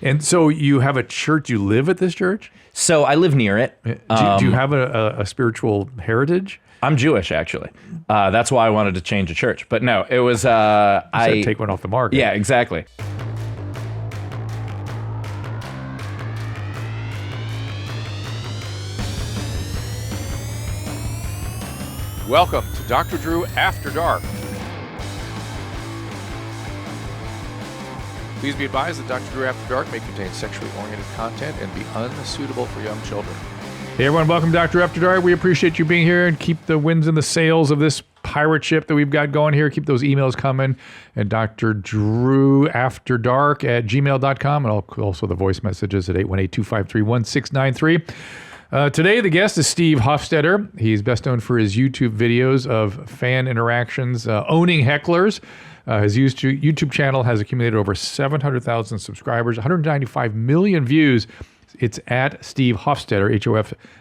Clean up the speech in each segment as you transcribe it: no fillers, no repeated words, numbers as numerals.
And so you have a church, you live at this church? So I live near it. Do you have a spiritual heritage? I'm Jewish, actually. That's why I wanted to change a church. But no, it was... I take one off the market. Yeah, exactly. Welcome to Dr. Drew After Dark. Please be advised that Dr. Drew After Dark may contain sexually oriented content and be unsuitable for young children. Hey everyone, welcome to Dr. After Dark. We appreciate you being here and keep the winds and the sails of this pirate ship that we've got going here. Keep those emails coming at Dr. Drew After Dark at gmail.com and also the voice messages at 818-253-1693. Today, the guest is Steve Hofstetter. He's best known for his YouTube videos of fan interactions, owning hecklers. His YouTube channel has accumulated over 700,000 subscribers, 195 million views. It's at Steve Hofstetter,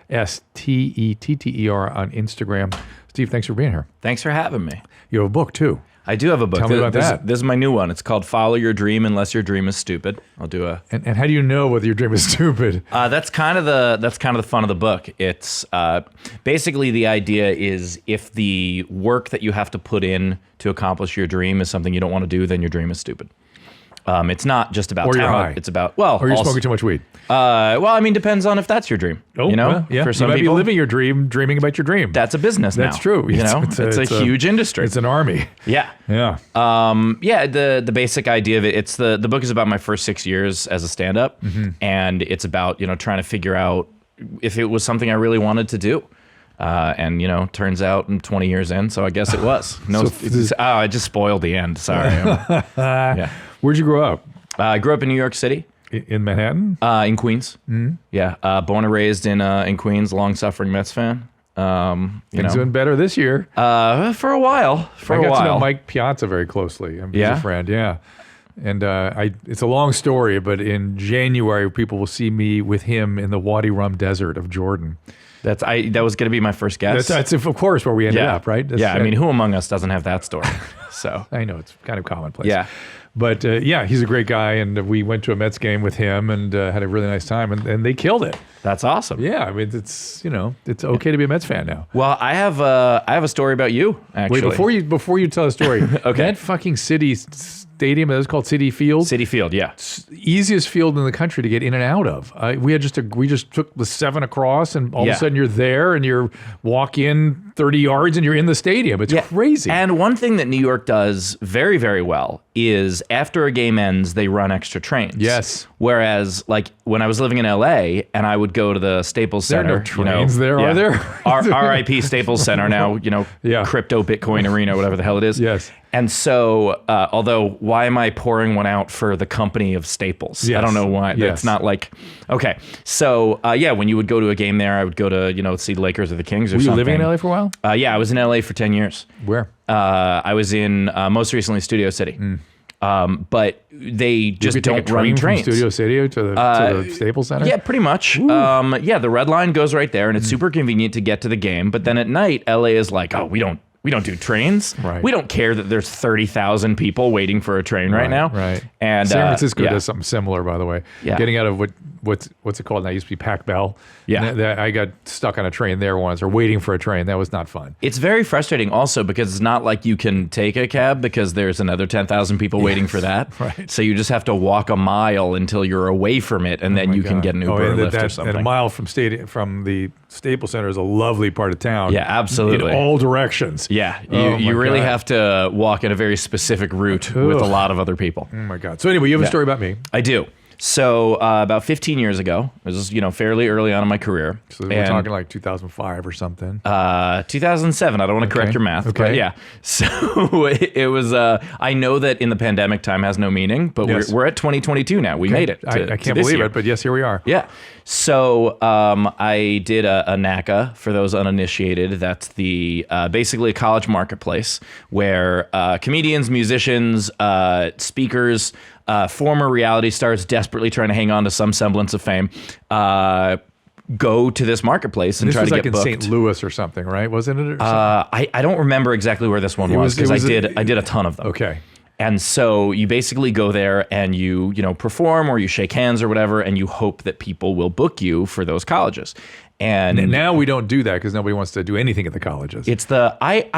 Hofstetter on Instagram. Steve, thanks for being here. Thanks for having me. You have a book, too. I do have a book. Tell me about that. This is my new one. It's called Follow Your Dream Unless Your Dream is Stupid. I'll do a... And how do you know whether your dream is stupid? That's kind of the fun of the book. It's basically the idea is if the work that you have to put in to accomplish your dream is something you don't want to do, then your dream is stupid. It's not just about talent. You're high. It's about, well... Or you're smoking too much weed. Well, I mean, depends on if that's your dream. Oh, you know? Well, yeah. For some you might people, be living your dream, dreaming about your dream. That's a business now. That's true. You know? It's a huge industry. It's an army. Yeah. Yeah. The basic idea of it, it's the book is about my first 6 years as a stand-up, and it's about, trying to figure out if it was something I really wanted to do. And turns out I'm 20 years in, so I guess it was. I just spoiled the end. Sorry. Yeah. Where'd you grow up? I grew up in New York City. In Manhattan? In Queens. Mm-hmm. Yeah. Born and raised in Queens, long-suffering Mets fan. Things doing better this year. For a while. I got to know Mike Piazza very closely. He's a friend, yeah. And it's a long story, but in January, people will see me with him in the Wadi Rum Desert of Jordan. That was going to be my first guess. That's of course where we ended up, right? I mean, who among us doesn't have that story? So I know it's kind of commonplace. Yeah. But he's a great guy, and we went to a Mets game with him and had a really nice time, and they killed it. That's awesome. Yeah, I mean, it's okay to be a Mets fan now. Well, I have a story about you, actually. Wait, before you tell a story, okay. That fucking stadium, that was called Citi Field. Citi Field, yeah. Easiest field in the country to get in and out of. We just took the 7 across, and all of a sudden you're there, and you walk in 30 yards, and you're in the stadium. It's crazy. And one thing that New York does very, very well is after a game ends, they run extra trains. Yes. Whereas, like when I was living in LA, and I would go to the Staples Center. There are no trains there, are there? RIP Staples Center now. Crypto Bitcoin Arena, whatever the hell it is. Yes. And so, although, why am I pouring one out for the company of Staples? Yes. I don't know why. Yes. It's not like, okay. So, when you would go to a game there, I would go to, see the Lakers or the Kings or something. Were you living in LA for a while? Yeah, I was in LA for 10 years. Where? I was in, most recently, Studio City. But they just don't run trains. From Studio City to the Staples Center? Yeah, pretty much. The Red Line goes right there, and it's super convenient to get to the game. But then at night, LA is like, oh, we don't do trains. Right. We don't care that there's 30,000 people waiting for a train right now. Right. And San Francisco does something similar, by the way. Yeah. Getting out of what's it called now? It used to be Pac Bell. Yeah. I got stuck on a train there once, or waiting for a train. That was not fun. It's very frustrating also because it's not like you can take a cab because there's another 10,000 people waiting for that. Right. So you just have to walk a mile until you're away from it, and then you can get an Uber or Lyft or something. And a mile from the Staples Center is a lovely part of town. Yeah, absolutely. In all directions. Yeah, you really have to walk in a very specific route with a lot of other people. Oh my God. So anyway, you have a story about me. I do. So about 15 years ago, it was fairly early on in my career. So we're talking like 2005 or something. 2007. I don't want to correct your math, but yeah. So it was. I know that in the pandemic, time has no meaning, but we're at 2022 now. We made it. I can't believe it, but yes, here we are. Yeah. So I did a NACA for those uninitiated. That's the basically a college marketplace where comedians, musicians, speakers, former reality stars desperately trying to hang on to some semblance of fame go to this marketplace and try to get booked. This was like in St. Louis or something, right? Wasn't it? I don't remember exactly where this one was because I did a ton of them. Okay. And so you basically go there and you perform or you shake hands or whatever, and you hope that people will book you for those colleges. And now we don't do that because nobody wants to do anything at the colleges. it's I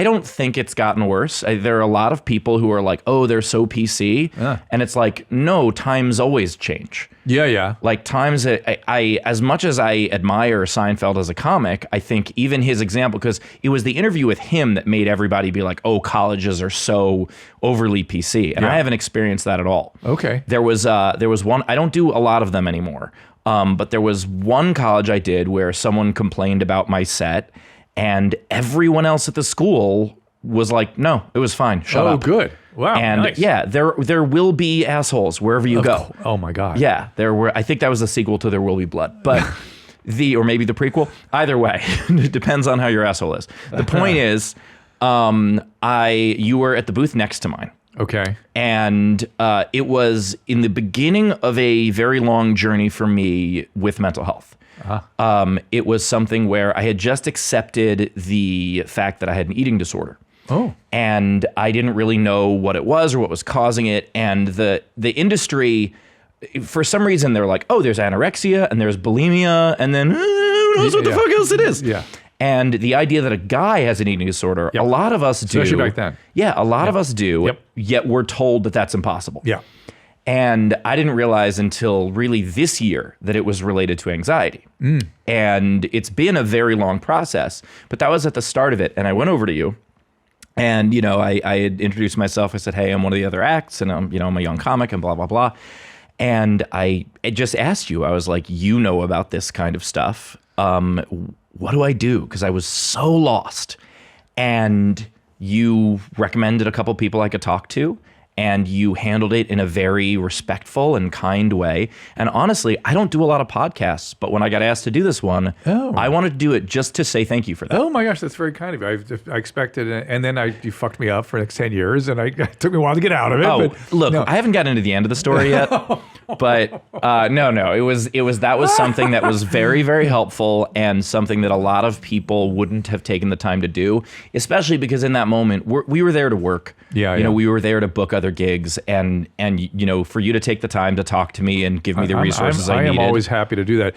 don't think it's gotten worse. There are a lot of people who are like, oh, they're so PC. And it's like, no, times always change. Yeah. Like times, I as much as I admire Seinfeld as a comic, I think even his example, because it was the interview with him that made everybody be like, oh, colleges are so overly PC. And I haven't experienced that at all. Okay. There was one, I don't do a lot of them anymore. But there was one college I did where someone complained about my set, and everyone else at the school was like, no, it was fine. Shut up. Oh, good. Wow. And nice. yeah, there will be assholes wherever you go. Oh my God. Yeah, there were. I think that was the sequel to There Will Be Blood, but or maybe the prequel. Either way, it depends on how your asshole is. The point is, you were at the booth next to mine. Okay. And it was in the beginning of a very long journey for me with mental health. It was something where I had just accepted the fact that I had an eating disorder. Oh. And I didn't really know what it was or what was causing it. And the industry, for some reason, they're like, oh, there's anorexia and there's bulimia, and then who knows what the fuck else it is. Yeah. And the idea that a guy has an eating disorder, a lot of us do. Especially back then. Yeah, a lot of us do, Yep. yet we're told that that's impossible. Yeah. And I didn't realize until really this year that it was related to anxiety. And it's been a very long process, but that was at the start of it. And I went over to you, and I had introduced myself. I said, hey, I'm one of the other acts, and I'm a young comic, and blah, blah, blah. And I just asked you, I was like, you know about this kind of stuff. What do I do? Because I was so lost. And you recommended a couple people I could talk to, and you handled it in a very respectful and kind way. And honestly, I don't do a lot of podcasts, but when I got asked to do this one, I wanted to do it just to say thank you for that. Oh my gosh, that's very kind of you. I expected it, and then you fucked me up for the next 10 years, and it took me a while to get out of it. Oh, but look, no. I haven't gotten into the end of the story yet, but no, that was something that was very, very helpful, and something that a lot of people wouldn't have taken the time to do, especially because in that moment we were there to work. Yeah. We were there to book other gigs, and for you to take the time to talk to me and give me the resources I needed. I am always happy to do that.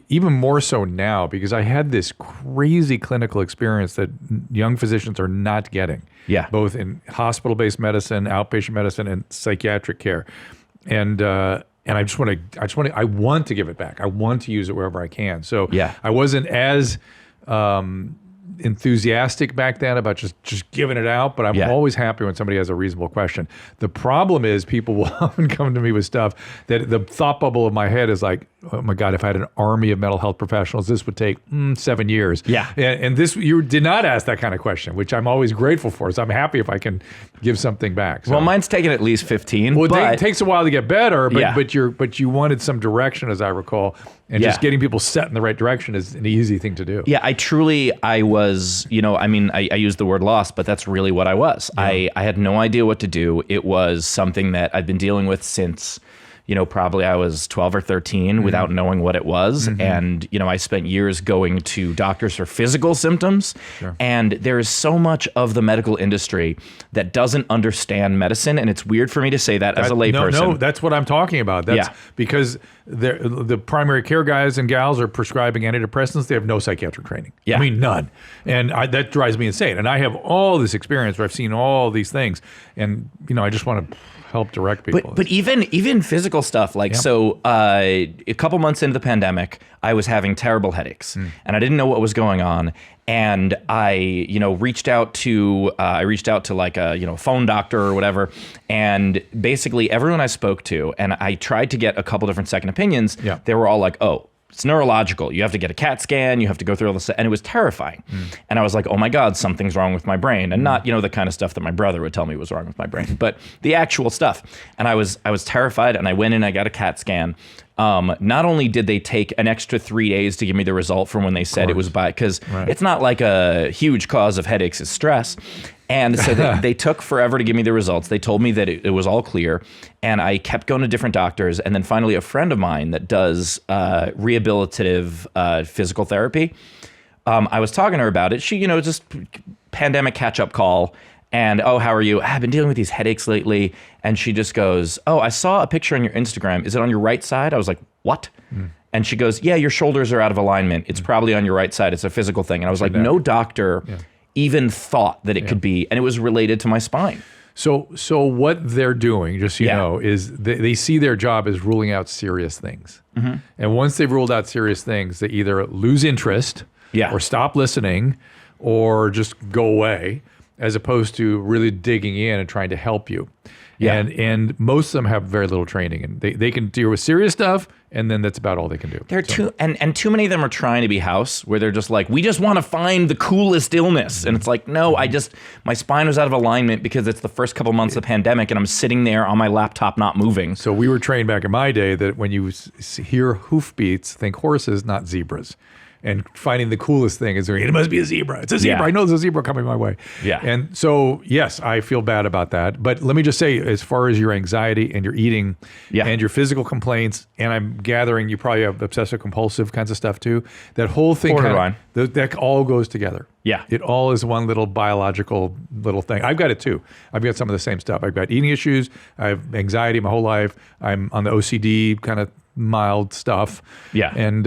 Even more so now, because I had this crazy clinical experience that young physicians are not getting. Yeah. Both in hospital-based medicine, outpatient medicine, and psychiatric care. And I want to give it back. I want to use it wherever I can. So yeah. I wasn't as enthusiastic back then about just giving it out, but I'm always happy when somebody has a reasonable question. The problem is people will often come to me with stuff that the thought bubble of my head is like, oh my God, if I had an army of mental health professionals, this would take 7 years. Yeah. And this, you did not ask that kind of question, which I'm always grateful for. So I'm happy if I can give something back. So. Well, mine's taken at least 15. Well, but it takes a while to get better, but Yeah. but you wanted some direction, as I recall, and just getting people set in the right direction is an easy thing to do. Yeah, I was, I use the word lost, but that's really what I was. Yeah. I had no idea what to do. It was something that I'd been dealing with since, probably I was 12 or 13 without knowing what it was. And, I spent years going to doctors for physical symptoms. Sure. And there is so much of the medical industry that doesn't understand medicine. And it's weird for me to say that as a layperson. No, that's what I'm talking about. That's because the primary care guys and gals are prescribing antidepressants. They have no psychiatric training. Yeah. I mean, none. And that drives me insane. And I have all this experience where I've seen all these things. And, I just want to help direct people. But even physical stuff, like, so a couple months into the pandemic, I was having terrible headaches and I didn't know what was going on. And I, reached out to like a, phone doctor or whatever. And basically everyone I spoke to, and I tried to get a couple different second opinions. Yeah. They were all like, oh, it's neurological. You have to get a CAT scan. You have to go through all this. And it was terrifying. And I was like, oh my God, something's wrong with my brain. And not, the kind of stuff that my brother would tell me was wrong with my brain, but the actual stuff. And I was terrified, and I went in, I got a CAT scan. Not only did they take an extra 3 days to give me the result from when they said it was because it's not like a huge cause of headaches is stress. And so they took forever to give me the results. They told me that it was all clear. And I kept going to different doctors. And then finally, a friend of mine that does rehabilitative physical therapy, I was talking to her about it. She, just pandemic catch-up call. And, oh, how are you? I've been dealing with these headaches lately. And she just goes, oh, I saw a picture on your Instagram. Is it on your right side? I was like, what? And she goes, yeah, your shoulders are out of alignment. It's probably on your right side. It's a physical thing. And I was like, no doctor even thought that it could be. And it was related to my spine. So what they're doing, just so you know, is they see their job as ruling out serious things. And once they've ruled out serious things, they either lose interest or stop listening or just go away, as opposed to really digging in and trying to help you. And most of them have very little training, and they can deal with serious stuff, and then that's about all they can do. Too many of them are trying to be house, where they're just like, we just want to find the coolest illness. And it's like, no, my spine was out of alignment because it's the first couple months of the pandemic, and I'm sitting there on my laptop not moving. So we were trained back in my day that when you hear hoofbeats, think horses, not zebras. And finding the coolest thing is, it must be a zebra. It's a zebra. I know there's a zebra coming my way. And so, yes, I feel bad about that. But let me just say, as far as your anxiety and your eating and your physical complaints, and I'm gathering you probably have obsessive compulsive kinds of stuff too, that whole thing, that all goes together. It all is one little biological little thing. I've got it too. I've got some of the same stuff. I've got eating issues. I have anxiety my whole life. I'm on the OCD kind of mild stuff. And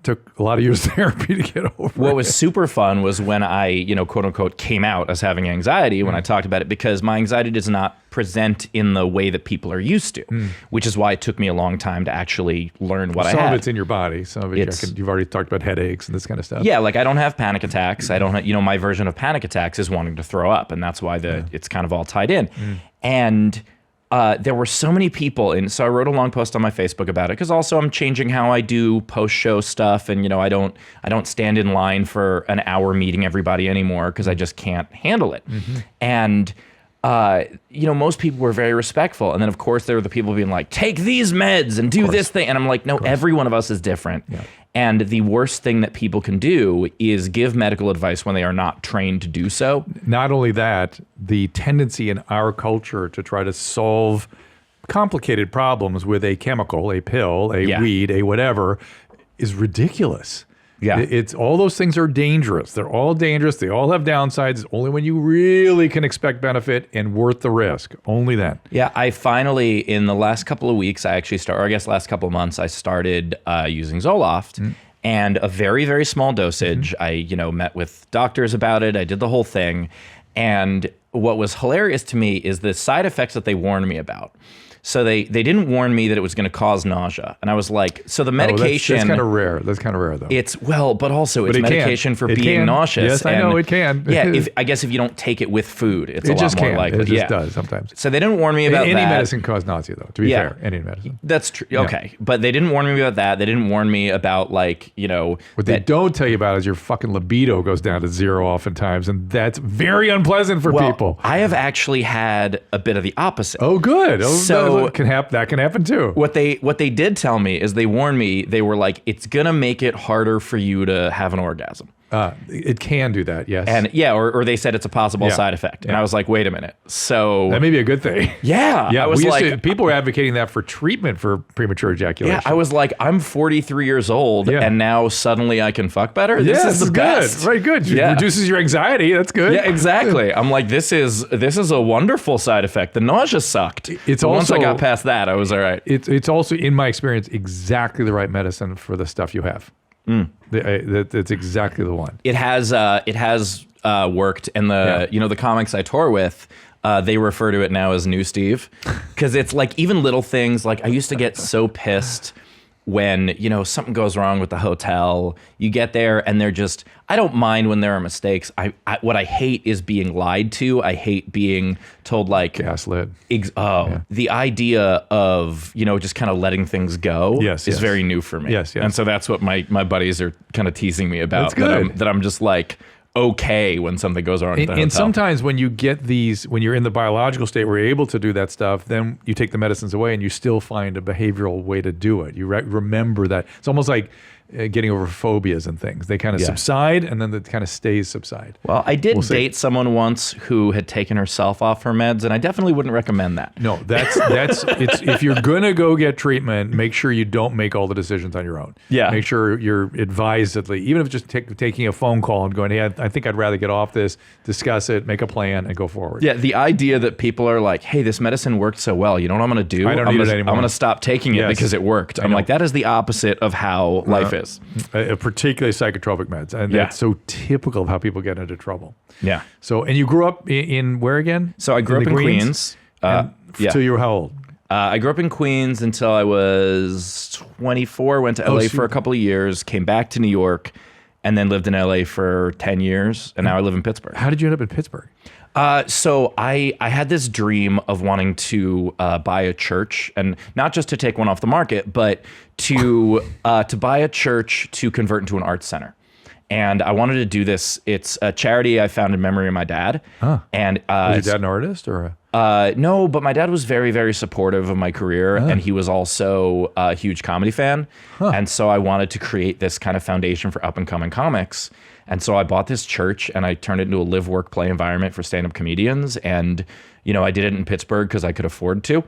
took a lot of years of therapy to get over it. What was super fun was when I, quote unquote, came out as having anxiety when I talked about it, because my anxiety does not present in the way that people are used to, which is why it took me a long time to actually learn what I had. Some of it's in your body. Some of it, you've already talked about headaches and this kind of stuff. Yeah, like I don't have panic attacks. I don't have, my version of panic attacks is wanting to throw up, and that's why it's kind of all tied in. And there were so many people, and so I wrote a long post on my Facebook about it, because also I'm changing how I do post-show stuff, and I don't stand in line for an hour meeting everybody anymore, because I just can't handle it. And most people were very respectful, and then of course there were the people being like, take these meds and do this thing, and I'm like, no, every one of us is different. And the worst thing that people can do is give medical advice when they are not trained to do so. Not only that, the tendency in our culture to try to solve complicated problems with a chemical, a pill, a weed, a whatever, is ridiculous. It's all those things are dangerous. They're all dangerous. They all have downsides. It's only when you really can expect benefit and worth the risk. Only then. I finally, in the last couple of weeks, last couple of months, I started using Zoloft. And a very, very small dosage. I, met with doctors about it. I did the whole thing. And what was hilarious to me is the side effects that they warned me about. So they didn't warn me that it was going to cause nausea. And I was like, so the medication... that's kind of rare. That's kind of rare, though. It's medication for being nauseous. Yes, I know, it can. I guess if you don't take it with food, it's a lot more likely. It just does sometimes. So they didn't warn me about that. Any medicine causes nausea, though, to be fair. Any medicine. That's true. Okay. But they didn't warn me about that. They didn't warn me about, what they don't tell you about is your fucking libido goes down to zero oftentimes, and that's very unpleasant for people. I have actually had a bit of the opposite. Oh, good. That can happen too. What they did tell me is they warned me. They were like, it's gonna make it harder for you to have an orgasm. It can do that, yes. And or they said it's a possible side effect. And I was like, wait a minute. So that may be a good thing. I was people were advocating that for treatment for premature ejaculation. I was like, I'm 43 years old and now suddenly I can fuck better. This is the best. Right, good. It reduces your anxiety. That's good. Yeah, exactly. I'm like, this is a wonderful side effect. The nausea sucked. Once I got past that, I was all right. It's also, in my experience, exactly the right medicine for the stuff you have. That's exactly the one. It has worked, and the comics I tour with, they refer to it now as New Steve, because it's like even little things. Like I used to get so pissed when something goes wrong with the hotel. You get there and they're just. I don't mind when there are mistakes. What I hate is being lied to. I hate being told like gaslit. The idea of just kind of letting things go is very new for me. Yes. And so that's what my buddies are kind of teasing me about. That's good. That I'm just like okay when something goes wrong. And sometimes when you get these, when you're in the biological state where you're able to do that stuff, then you take the medicines away and you still find a behavioral way to do it. You remember that. It's almost like getting over phobias and things. They kind of subside, and then it kind of stays subside. Well, I did date someone once who had taken herself off her meds, and I definitely wouldn't recommend that. No, it's if you're gonna go get treatment, make sure you don't make all the decisions on your own. Yeah. Make sure you're advisedly, even if it's just taking a phone call and going, hey, I think I'd rather get off this, discuss it, make a plan, and go forward. Yeah, the idea that people are like, hey, this medicine worked so well. You know what I'm going to do? I don't need it anymore. I'm going to stop taking it because it worked. I'm like, that is the opposite of how life is. Particularly psychotropic meds. And that's so typical of how people get into trouble. Yeah. So, and you grew up in where again? So I grew up in Queens. Till you were how old? I grew up in Queens until I was 24, went to LA for a couple of years, came back to New York, and then lived in LA for 10 years, and now I live in Pittsburgh. How did you end up in Pittsburgh? So I had this dream of wanting to buy a church, and not just to take one off the market, but to buy a church to convert into an arts center. And I wanted to do this. It's a charity I found in memory of my dad. Huh. And was your dad an artist or? No, but my dad was very, very supportive of my career, and he was also a huge comedy fan. And so I wanted to create this kind of foundation for up and coming comics. And so I bought this church and I turned it into a live, work, play environment for stand-up comedians. And, I did it in Pittsburgh because I could afford to.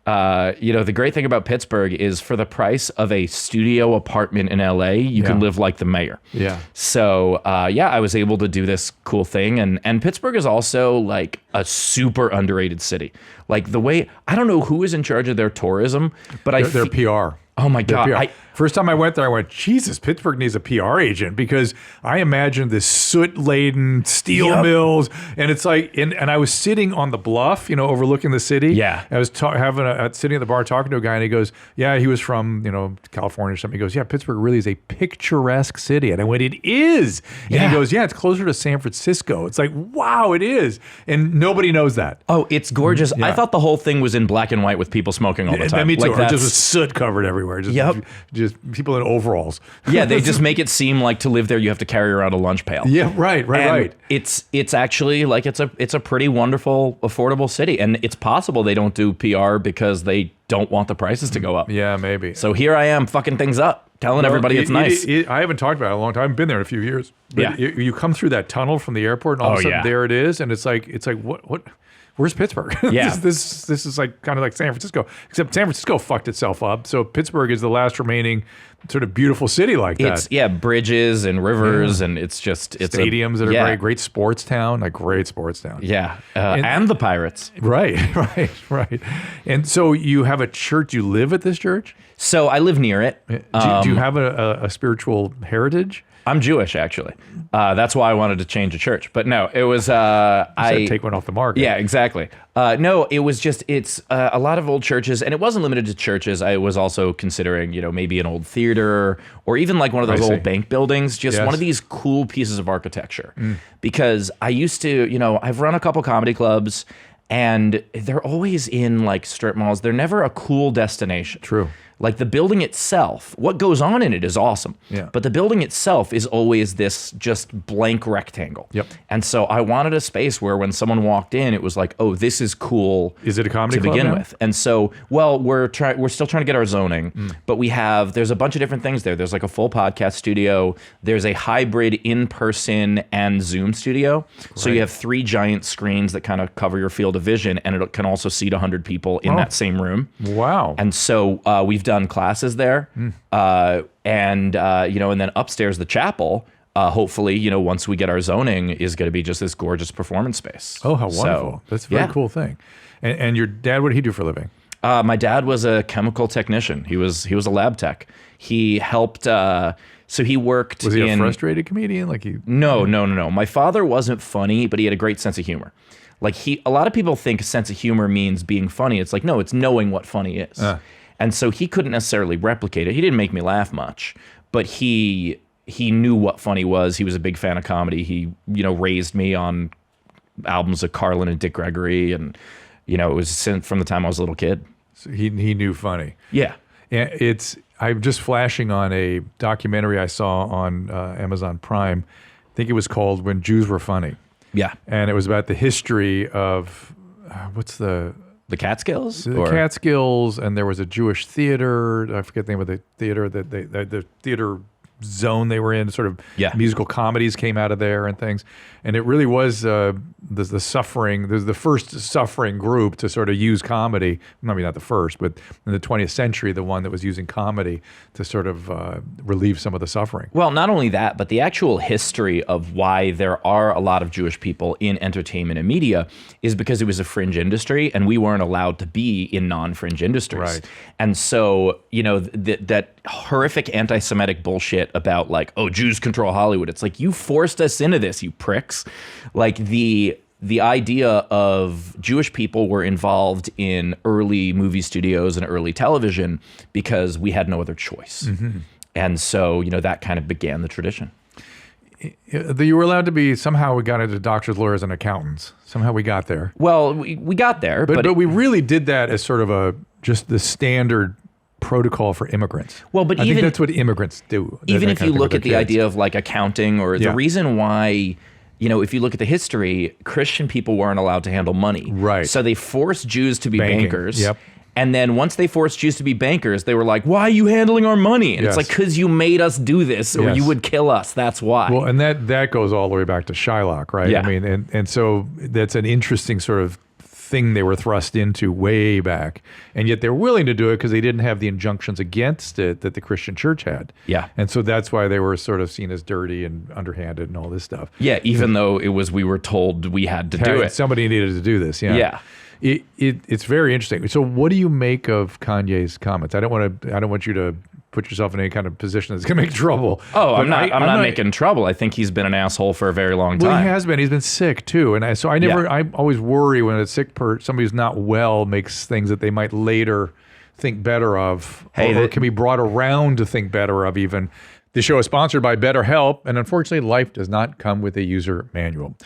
The great thing about Pittsburgh is for the price of a studio apartment in LA, you can live like the mayor. Yeah. So, I was able to do this cool thing. And Pittsburgh is also like a super underrated city. Like the way, I don't know who is in charge of their tourism, but their PR. Oh my God. First time I went there, I went, Jesus, Pittsburgh needs a PR agent, because I imagined this soot-laden steel mills, and it's like, and I was sitting on the bluff, overlooking the city. Yeah. I was sitting at the bar talking to a guy, and he goes, yeah, he was from, California or something. He goes, yeah, Pittsburgh really is a picturesque city. And I went, it is. And he goes, yeah, it's closer to San Francisco. It's like, wow, it is. And nobody knows that. Oh, it's gorgeous. I thought the whole thing was in black and white with people smoking all the time. Me too. Like just with soot covered everywhere. Just people in overalls. Yeah, they just make it seem like to live there you have to carry around a lunch pail. Yeah, right. It's actually like it's a pretty wonderful, affordable city, and it's possible they don't do PR because they don't want the prices to go up. Yeah, maybe. So here I am fucking things up, telling everybody it's nice. I haven't talked about it in a long time. I haven't been there in a few years. But you come through that tunnel from the airport, and all of a sudden there it is, and it's like what? Where's Pittsburgh? Yeah. this is like kind of like San Francisco, except San Francisco fucked itself up. So Pittsburgh is the last remaining sort of beautiful city like that. It's bridges and rivers, and it's stadiums that are great sports town, like great sports town. Yeah, and the Pirates. Right. And so you have a church. You live at this church? So I live near it. Do you have a spiritual heritage? I'm Jewish, actually. That's why I wanted to change a church. But no, it was... I take one off the market. Yeah, exactly. No, it was just... It's a lot of old churches, and it wasn't limited to churches. I was also considering, maybe an old theater, or even like one of those old bank buildings, just one of these cool pieces of architecture. Because I used to, I've run a couple comedy clubs, and they're always in like strip malls. They're never a cool destination. True. Like the building itself, what goes on in it is awesome. Yeah. But the building itself is always this just blank rectangle. Yep. And so I wanted a space where when someone walked in, it was like, oh, this is cool. Is it a comedy to club begin now? with? And so, well, we're still trying to get our zoning, but there's a bunch of different things there. There's like a full podcast studio. There's a hybrid in-person and Zoom studio. Right. So you have 3 giant screens that kind of cover your field of vision, and it can also seat 100 people in that same room. Wow. And so we've done classes there, and then upstairs the chapel, hopefully, once we get our zoning, is going to be just this gorgeous performance space. Oh, how wonderful. That's a very cool thing. And your dad, what did he do for a living? My dad was a chemical technician. He was a lab tech. He helped, so he worked Was he a frustrated comedian? No. My father wasn't funny, but he had a great sense of humor. Like a lot of people think a sense of humor means being funny. It's like, no, it's knowing what funny is. And so he couldn't necessarily replicate it. He didn't make me laugh much, but he knew what funny was. He was a big fan of comedy. He, raised me on albums of Carlin and Dick Gregory, and it was from the time I was a little kid. So he knew funny. Yeah. And I'm just flashing on a documentary I saw on Amazon Prime. I think it was called When Jews Were Funny. Yeah. And it was about the history of what's the Catskills? The Catskills, and there was a Jewish theater. I forget the name of the theater. The theater zone they were in. Sort of Yeah. musical comedies came out of there and things. And it really was the suffering. There's the first suffering group to sort of use comedy. Maybe not the first, but in the 20th century, the one that was using comedy to sort of relieve some of the suffering. Well, not only that, but the actual history of why there are a lot of Jewish people in entertainment and media is because it was a fringe industry and we weren't allowed to be in non-fringe industries. Right. And so, that horrific anti-Semitic bullshit about like, oh, Jews control Hollywood. It's like, you forced us into this, you pricks. Like the idea of Jewish people were involved in early movie studios and early television because we had no other choice. Mm-hmm. And so, that kind of began the tradition. You were allowed to be, somehow we got into doctors, lawyers, and accountants. Somehow we got there. Well, we got there. But we really did that as sort of just the standard protocol for immigrants. Well, but I think that's what immigrants do. Even if you look at the idea of like accounting or the reason why, if you look at the history, Christian people weren't allowed to handle money. Right. So they forced Jews to be Banking. bankers. Yep. And then once they forced Jews to be bankers, they were like, why are you handling our money? And it's like, because you made us do this or you would kill us. That's why. Well, and that goes all the way back to Shylock, right? Yeah. I mean, and so that's an interesting sort of thing they were thrust into way back. And yet they're willing to do it because they didn't have the injunctions against it that the Christian church had. Yeah. And so that's why they were sort of seen as dirty and underhanded and all this stuff. Yeah, even though we were told we had to do it. Somebody needed to do this, yeah. Yeah. It's very interesting. So what do you make of Kanye's comments? I don't want you to put yourself in any kind of position that's going to make trouble. Oh, I'm not making trouble. I think he's been an asshole for a very long time. Well, he has been. He's been sick too, and I always worry when a sick somebody who's not well makes things that they might later think better of, or can be brought around to think better of even. The show is sponsored by BetterHelp, and unfortunately, life does not come with a user manual.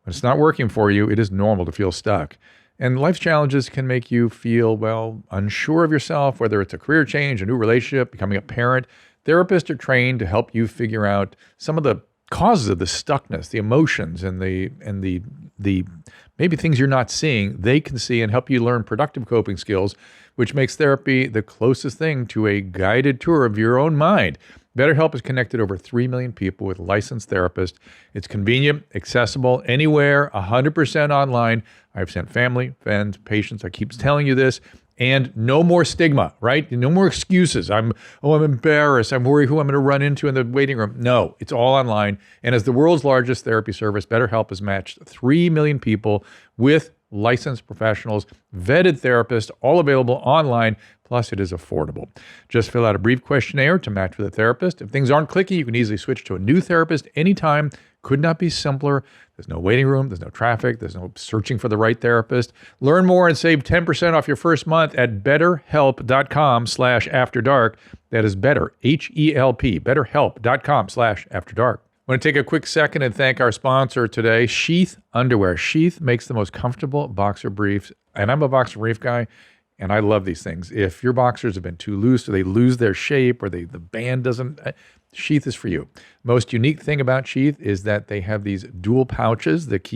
When it's not working for you, it is normal to feel stuck. And life's challenges can make you feel, unsure of yourself, whether it's a career change, a new relationship, becoming a parent. Therapists are trained to help you figure out some of the causes of the stuckness, the emotions, and the maybe things you're not seeing, they can see and help you learn productive coping skills, which makes therapy the closest thing to a guided tour of your own mind. BetterHelp has connected over 3 million people with licensed therapists. It's convenient, accessible, anywhere, 100% online. I've sent family, friends, patients. I keep telling you this. And no more stigma, right? No more excuses. I'm embarrassed. I'm worried who I'm going to run into in the waiting room. No, it's all online. And as the world's largest therapy service, BetterHelp has matched 3 million people with licensed professionals, vetted therapists, all available online. Plus, it is affordable. Just fill out a brief questionnaire to match with a therapist. If things aren't clicking, you can easily switch to a new therapist anytime. Could not be simpler. There's no waiting room. There's no traffic. There's no searching for the right therapist. Learn more and save 10% off your first month at betterhelp.com/afterdark. That is better, H-E-L-P, betterhelp.com/afterdark. I want to take a quick second and thank our sponsor today, Sheath Underwear. Sheath makes the most comfortable boxer briefs, and I'm a boxer brief guy, and I love these things. If your boxers have been too loose or they lose their shape or the band doesn't, Sheath is for you. Most unique thing about Sheath is that they have these dual pouches that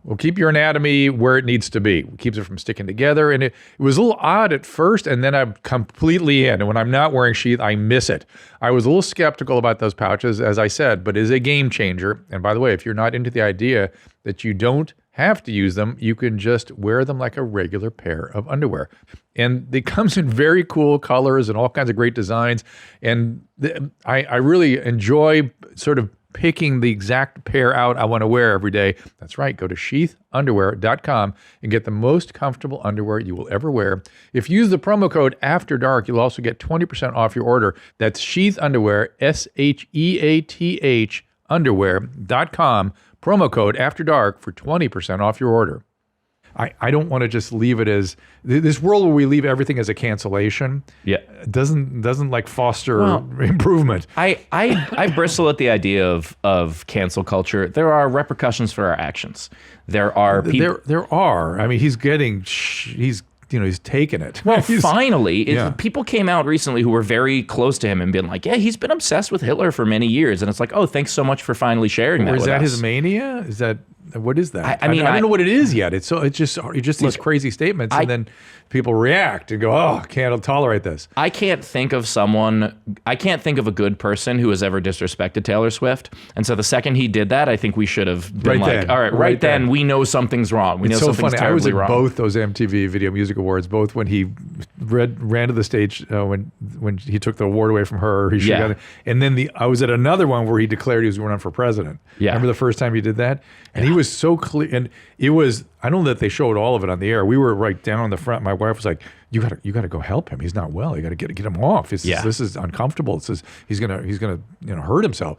will keep your anatomy where it needs to be. It keeps it from sticking together. And it was a little odd at first, and then I'm completely in. And when I'm not wearing Sheath, I miss it. I was a little skeptical about those pouches, as I said, but it is a game changer. And by the way, if you're not into the idea that you don't have to use them, you can just wear them like a regular pair of underwear. And it comes in very cool colors and all kinds of great designs. And I really enjoy sort of picking the exact pair out I want to wear every day. That's right. Go to sheathunderwear.com and get the most comfortable underwear you will ever wear. If you use the promo code AFTERDARK, you'll also get 20% off your order. That's Sheath Underwear, SHEATH underwear.com. Promo code AFTERDARK for 20% off your order. I don't want to just leave it as this world where we leave everything as a cancellation. Yeah, doesn't like foster improvement. I bristle at the idea of cancel culture. There are repercussions for our actions. There are people. There are. I mean, he's taking it. Well, finally, people came out recently who were very close to him and been like, yeah, he's been obsessed with Hitler for many years. And it's like, oh, thanks so much for finally sharing that with us. Is that his mania? Is that, what is that? I mean, I don't know what it is yet. It's just these crazy statements, and then people react and go, "Oh, can't tolerate this." I can't think of a good person who has ever disrespected Taylor Swift. And so the second he did that, I think we should have been all right, right then we know something's wrong. We know so something's funny. terribly wrong. I was at both those MTV Video Music Awards, both when he ran to the stage when he took the award away from her. And then I was at another one where he declared he was going to run for president. Yeah. Remember the first time he did that? And he was so clear. And it was, I don't know that they showed all of it on the air. We were right down in the front. My wife was like, you gotta go help him. He's not well. You gotta get him off. This is uncomfortable. He's gonna hurt himself.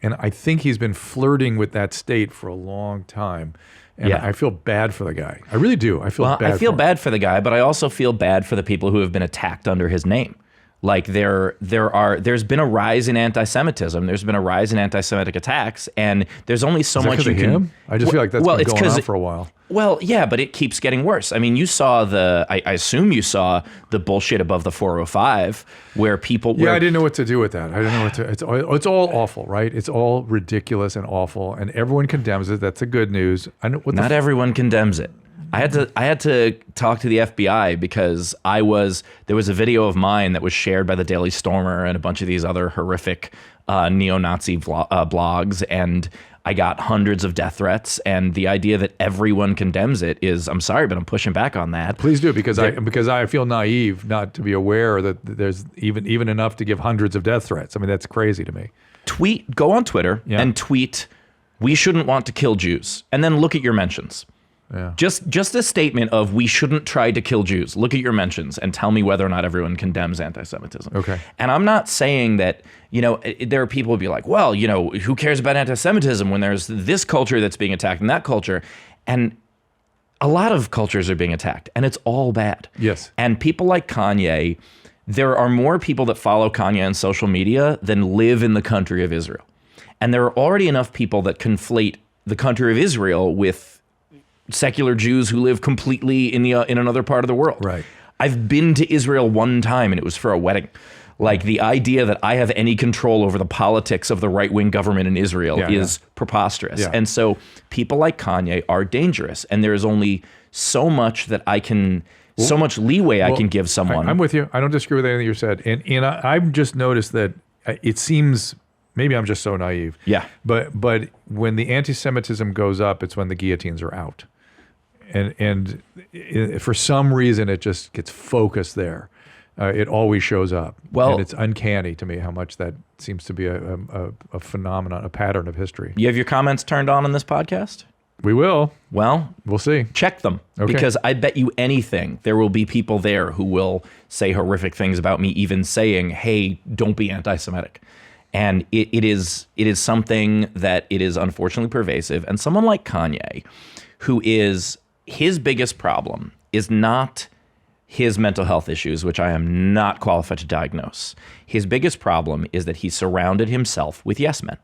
And I think he's been flirting with that state for a long time. And I feel bad for the guy. I really do. I feel bad for the guy, but I also feel bad for the people who have been attacked under his name. Like there's been a rise in anti-Semitism. There's been a rise in anti-Semitic attacks, and there's only so much you can. I just feel like that's been going on for a while. Well, yeah, but it keeps getting worse. I mean, you saw I assume you saw the bullshit above the 405 where people. I didn't know what to do with that. I didn't know what to. It's all awful, right? It's all ridiculous and awful, and everyone condemns it. That's the good news. Not everyone condemns it. I had to talk to the FBI because there was a video of mine that was shared by the Daily Stormer and a bunch of these other horrific neo-Nazi blogs, and I got hundreds of death threats. And the idea that everyone condemns it is, I'm sorry, but I'm pushing back on that. Please do, because I feel naive not to be aware that there's even enough to give hundreds of death threats. I mean, that's crazy to me. Go on Twitter and tweet, "We shouldn't want to kill Jews," and then look at your mentions. Yeah. Just a statement of we shouldn't try to kill Jews. Look at your mentions and tell me whether or not everyone condemns anti-Semitism. Okay. And I'm not saying that, there are people who be like, well, who cares about anti-Semitism when there's this culture that's being attacked and that culture. And a lot of cultures are being attacked, and it's all bad. Yes. And people like Kanye, there are more people that follow Kanye on social media than live in the country of Israel. And there are already enough people that conflate the country of Israel with secular Jews who live completely in another part of the world. Right. I've been to Israel one time, and it was for a wedding. Like, the idea that I have any control over the politics of the right-wing government in Israel is preposterous. Yeah. And so people like Kanye are dangerous, and there is only so much that so much leeway I can give someone. I'm with you. I don't disagree with anything you said. And I've just noticed that it seems, maybe I'm just so naive. Yeah. But when the anti-Semitism goes up, it's when the guillotines are out. And for some reason, it just gets focused there. It always shows up. Well, and it's uncanny to me how much that seems to be a phenomenon, a pattern of history. You have your comments turned on in this podcast? We will. Well, we'll see. Check them. Okay. Because I bet you anything there will be people there who will say horrific things about me, even saying, hey, don't be anti-Semitic. And it is something that it is unfortunately pervasive. And someone like Kanye, his biggest problem is not his mental health issues, which I am not qualified to diagnose. His biggest problem is that he surrounded himself with yes men.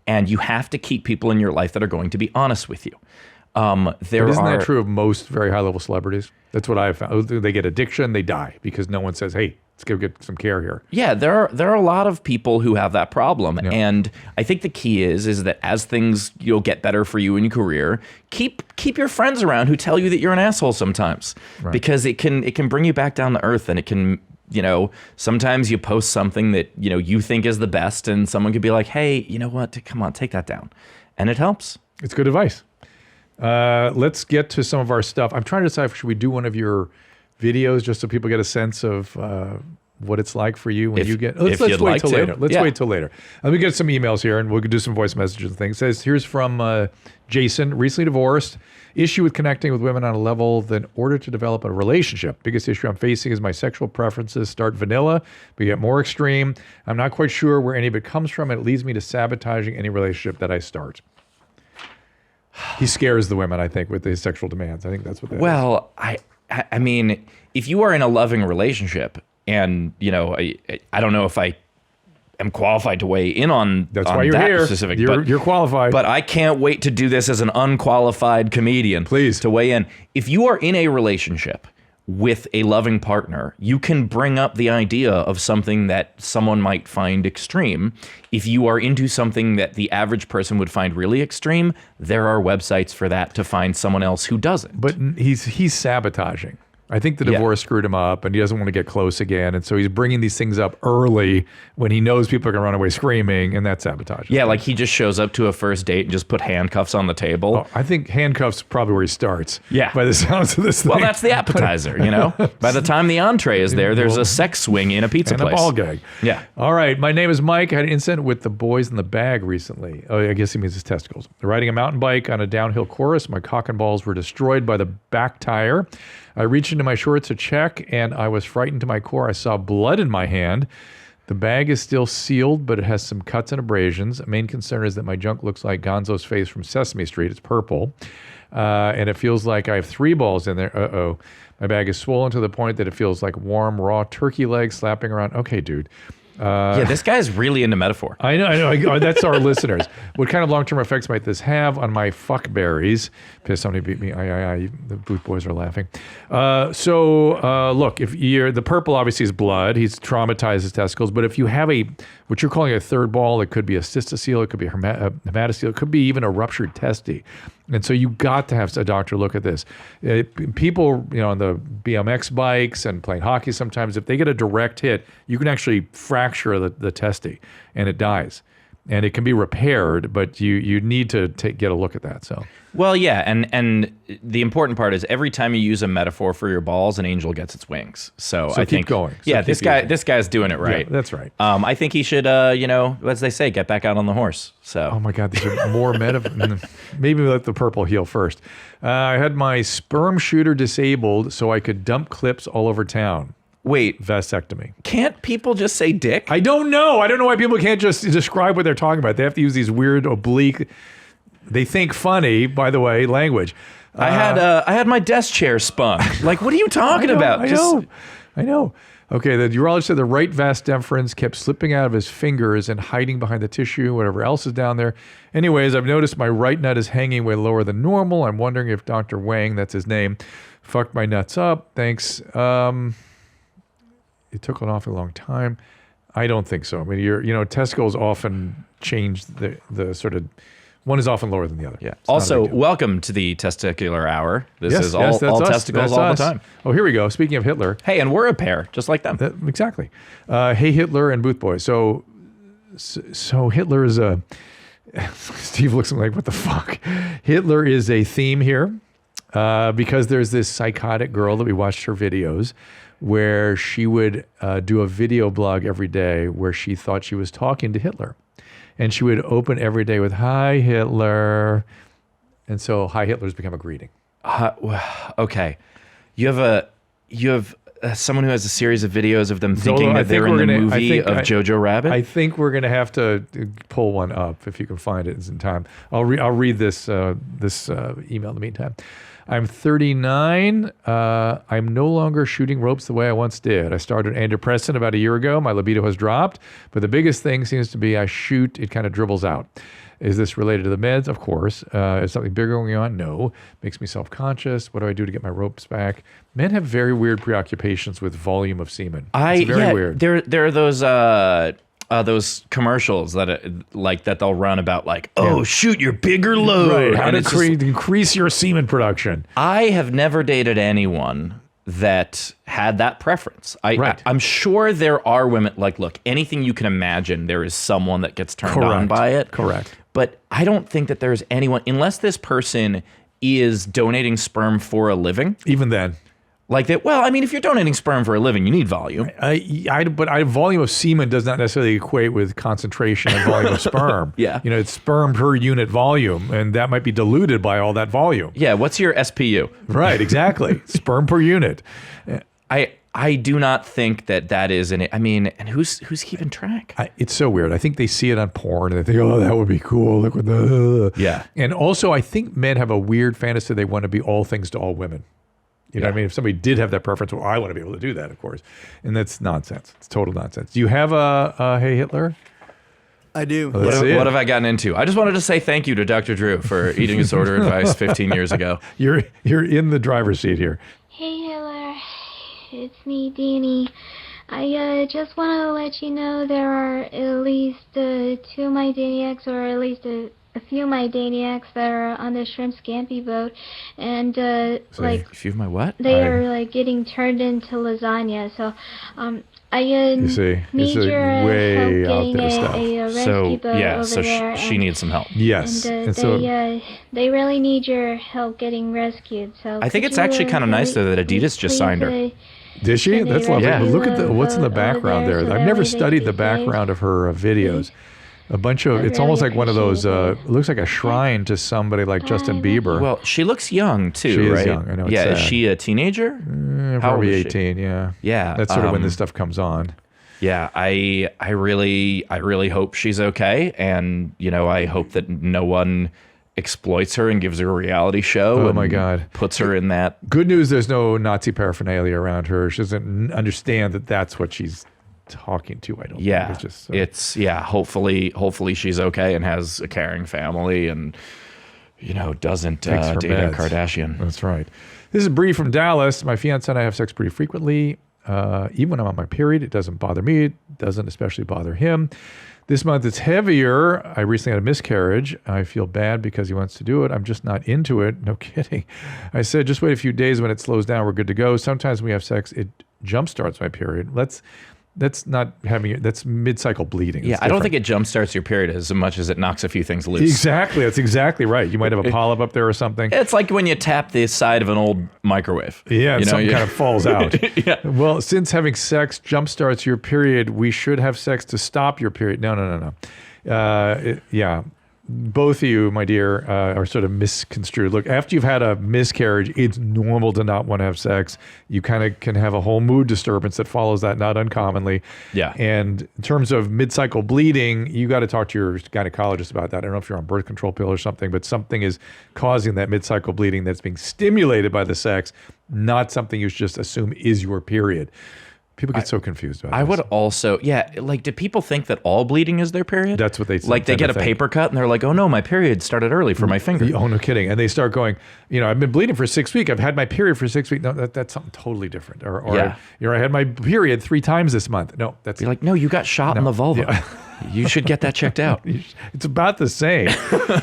And you have to keep people in your life that are going to be honest with you. But isn't that true of most very high-level celebrities? That's what I've found. They get addiction, they die because no one says, hey, let's go get some care here. Yeah, there are a lot of people who have that problem. Yeah. And I think the key is that as things get better for you in your career, keep your friends around who tell you that you're an asshole sometimes. Right. Because it can bring you back down to earth, and it can, sometimes you post something that, you think is the best, and someone could be like, hey, you know what? Come on, take that down. And it helps. It's good advice. Let's get to some of our stuff. I'm trying to decide, should we do one of your videos just so people get a sense of what it's like for you when you get. Let's wait till later. Let's wait till later. Let me get some emails here, and we'll do some voice messages and things. It says, here's from Jason, recently divorced. Issue with connecting with women on a level that in order to develop a relationship. Biggest issue I'm facing is my sexual preferences start vanilla, but get more extreme. I'm not quite sure where any of it comes from, and it leads me to sabotaging any relationship that I start. He scares the women, I think, with his sexual demands. I think that's what that is. Well, I mean, if you are in a loving relationship, and I don't know if I am qualified to weigh in on that's on why you're that here. Specific. You're qualified, but I can't wait to do this as an unqualified comedian. Please to weigh in. If you are in a relationship with a loving partner, you can bring up the idea of something that someone might find extreme. If you are into something that the average person would find really extreme, there are websites for that to find someone else who doesn't. But he's sabotaging. I think the divorce screwed him up, and he doesn't want to get close again. And so he's bringing these things up early when he knows people are going to run away screaming, and that's sabotage. Yeah, like he just shows up to a first date and just put handcuffs on the table. Oh, I think handcuffs probably where he starts. Yeah. By the sounds of this thing. Well, that's the appetizer, you know? By the time the entree is there's a sex swing in a pizza and place. a ball gag. Yeah. All right. My name is Mike. I had an incident with the boys in the bag recently. Oh, I guess he means his testicles. Riding a mountain bike on a downhill course, my cock and balls were destroyed by the back tire. I reached into my shorts to check, and I was frightened to my core. I saw blood in my hand. The bag is still sealed, but it has some cuts and abrasions. The main concern is that my junk looks like Gonzo's face from Sesame Street. It's purple. And it feels like I have 3 balls in there. Uh-oh. My bag is swollen to the point that it feels like warm, raw turkey legs slapping around. Okay, dude. Yeah, this guy's really into metaphor. I know. That's our listeners. What kind of long-term effects might this have on my fuckberries? Piss, somebody beat me. The Booth boys are laughing. Look, if you're the purple, obviously is blood. He's traumatized his testicles. But if you have what you're calling a third ball, it could be a cystocele, it could be a hematocele, it could be even a ruptured testy. And so you got to have a doctor look at this. People, on the BMX bikes and playing hockey sometimes, if they get a direct hit, you can actually fracture the testy and it dies. And it can be repaired, but you need to get a look at that. So. Well, yeah, and the important part is every time you use a metaphor for your balls, an angel gets its wings. So I keep think going. This guy's doing it right. Yeah, that's right. I think he should, as they say, get back out on the horse. So. Oh my God, these are more metaphors. Maybe let the purple heal first. I had my sperm shooter disabled so I could dump clips all over town. Wait, vasectomy. Can't people just say dick? I don't know. I don't know why people can't just describe what they're talking about. They have to use these weird oblique, they think funny, by the way, language. I had my desk chair spun. Like, what are you talking about? I know. Okay, the urologist said the right vas deferens kept slipping out of his fingers and hiding behind the tissue, whatever else is down there. Anyways, I've noticed my right nut is hanging way lower than normal. I'm wondering if Dr. Wang, that's his name, fucked my nuts up. Thanks. It took an awfully long time. I don't think so. I mean, testicles often change the sort of, one is often lower than the other. Yeah. Also, welcome to the Testicular Hour. This is all us. testicles all the time. Oh, here we go. Speaking of Hitler. Hey, and we're a pair, just like them. Exactly. Hey, Hitler and Booth Boy. So Hitler is a, Steve looks like, what the fuck? Hitler is a theme here because there's this psychotic girl that we watched her videos where she would do a video blog every day where she thought she was talking to Hitler. And she would open every day with, "Hi, Hitler." And so "Hi, Hitler's" become a greeting. Okay. You have someone who has a series of videos of them thinking that they're in the movie of Jojo Rabbit? I think we're going to have to pull one up if you can find it in time. I'll read this email in the meantime. I'm 39. I'm no longer shooting ropes the way I once did. I started antidepressant about a year ago. My libido has dropped, but the biggest thing seems to be I shoot, it kind of dribbles out. Is this related to the meds? Of course. Is something bigger going on? No. Makes me self-conscious. What do I do to get my ropes back? Men have very weird preoccupations with volume of semen. It's very weird. There are those commercials that they'll run about shoot your bigger load. Right. How to increase your semen production. I have never dated anyone that had that preference. I'm sure there are women, look, anything you can imagine, there is someone that gets turned on by it. Correct. But I don't think that there's anyone, unless this person is donating sperm for a living. Even then. Like that. Well, I mean, if you're donating sperm for a living, you need volume. But volume of semen does not necessarily equate with concentration and volume of sperm. Yeah. It's sperm per unit volume, and that might be diluted by all that volume. Yeah. What's your SPU? Right. Exactly. Sperm per unit. I do not think that is and who's keeping track? It's so weird. I think they see it on porn and they think, oh, that would be cool. Look what the. Yeah. And also, I think men have a weird fantasy they want to be all things to all women. You know what I mean? If somebody did have that preference, well, I want to be able to do that, of course. And that's nonsense. It's total nonsense. Do you have a Hey Hitler? I do. What have I gotten into? I just wanted to say thank you to Dr. Drew for eating disorder advice 15 years ago. You're in the driver's seat here. Hey Hitler, it's me, Danny. I just want to let you know there are at least 2 of my Daniacs, or at least a few of my Daniacs that are on the shrimp scampi boat, and A few of my what? they are like getting turned into lasagna. So, I You see, need it's your way help out getting there stuff. a rescue So boat over so there. she needs some help. Yes, And and so they really need your help getting rescued. So I think could it's you, actually kind of nice though that Adidas just signed her. did she? send a That's lovely. Yeah. But look at rescue what's in the boat over background there. so I've that never way they studied can the be background of her videos. A bunch of, I it's almost really like one of those, appreciate it. it looks like a shrine to somebody like Justin I love Bieber. Well, she looks young too, She is right? young, I know, it's Yeah, is sad. she a teenager? How old Probably is she? 18, yeah. Yeah, That's sort of when this stuff comes on. Yeah, I really hope she's okay, and I hope that no one exploits her and gives her a reality show. Oh, and my God. puts her in that. Good news, there's no Nazi paraphernalia around her. She doesn't understand that that's what she's talking to, I don't Yeah, think. It's just hopefully she's okay and has a caring family and doesn't date Takes her a meds. Kardashian. That's right. This is Bree from Dallas. My fiance and I have sex pretty frequently. Even when I'm on my period, it doesn't bother me. It doesn't especially bother him. This month it's heavier. I recently had a miscarriage. I feel bad because he wants to do it. I'm just not into it. No kidding. I said, just wait a few days. When it slows down, we're good to go. Sometimes when we have sex, it jumpstarts my period. That's not having that's mid-cycle bleeding. Yeah, It's I don't different. think it jumpstarts your period as much as it knocks a few things loose. Exactly. That's exactly right. You might have a polyp up there or something. It's like when you tap the side of an old microwave. Yeah, and something you- kind of falls out. Yeah. Well, since having sex jumpstarts your period, we should have sex to stop your period. No. Yeah. Both of you, my dear, are sort of misconstrued. Look, after you've had a miscarriage, it's normal to not want to have sex. You kind of can have a whole mood disturbance that follows that, not uncommonly. Yeah. And in terms of mid-cycle bleeding, you got to talk to your gynecologist about that. I don't know if you're on birth control pill or something, but something is causing that mid-cycle bleeding that's being stimulated by the sex, not something you should just assume is your period. People get so confused about I this. would also, do people think that all bleeding is their period? That's what they Like they tend get to a think. paper cut and they're like, oh no, my period started early for my finger. Oh, no kidding. And they start going, I've been bleeding for 6 weeks. I've had my period for 6 weeks. No, that's something totally different. Or Yeah. I had my period 3 times this month. No, that's You're like, no, you got shot in the vulva. Yeah. You should get that checked out. it's about the same.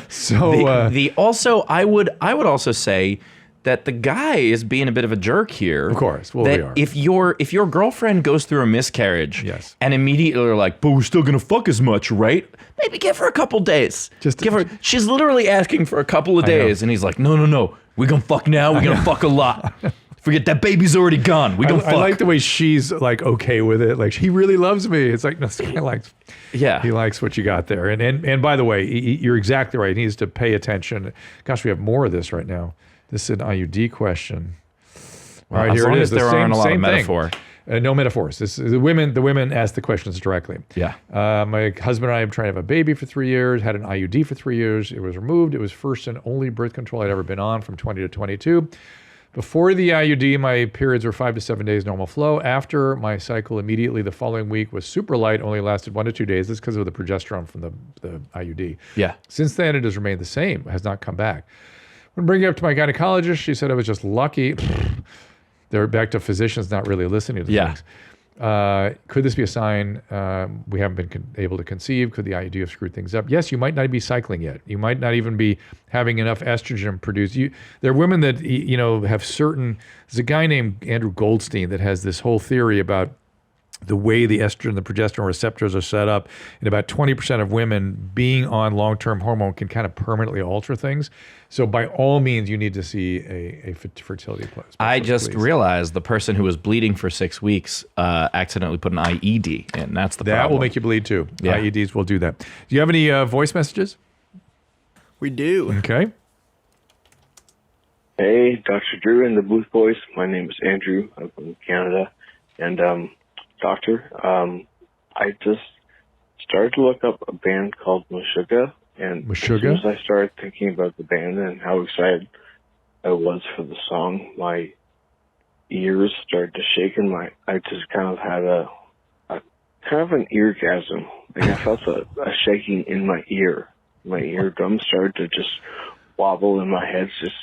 So I would also say that the guy is being a bit of a jerk here. Of course. Well, that we are. if your girlfriend goes through a miscarriage, Yes. and immediately are like, but we're still gonna fuck as much, right? Maybe give her a couple days. Just- give her. She's literally asking for a couple of I know. days, and he's like, no, we gonna fuck now. We gonna fuck a lot. Forget that baby's already gone. We gonna fuck. I like the way she's like okay with it. Like he really loves me. It's like no, this guy likes. Yeah. He likes what you got there. And by the way, you're exactly right. He needs to pay attention. Gosh, we have more of this right now. This is an IUD question. All right, as here long it as is. there aren't a lot of same thing. metaphor. No metaphors. This is the women ask the questions directly. Yeah. My husband and I have tried to have a baby for 3 years, had an IUD for 3 years. It was removed. It was first and only birth control I'd ever been on from 20 to 22. Before the IUD, my periods were 5 to 7 days normal flow. After my cycle, immediately the following week was super light, only lasted 1 to 2 days. This is because of the progesterone from the IUD. Yeah. Since then, it has remained the same, has not come back. When bringing it up to my gynecologist, she said I was just lucky. They're back to physicians not really listening to Yeah. things. Could this be a sign we haven't been able to conceive? Could the IUD have screwed things up? Yes, you might not be cycling yet. You might not even be having enough estrogen produced. There are women that have certain. There's a guy named Andrew Goldstein that has this whole theory about the way the estrogen and the progesterone receptors are set up. And about 20% of women being on long-term hormone can kind of permanently alter things. So by all means, you need to see a fertility specialist. I just please. realized the person who was bleeding for 6 weeks accidentally put an IED in. That's the That problem. will make you bleed too. Yeah. IEDs will do that. Do you have any voice messages? We do. Okay. Hey, Dr. Drew and the Booth Boys. My name is Andrew. I'm from Canada. And, Doctor, I just started to look up a band called Meshuggah. And as soon Meshuggah? as I started thinking about the band and how excited I was for the song, my ears started to shake and I just kind of had a kind of an eargasm. Like I felt a shaking in my ear. My eardrum started to just wobble and my head just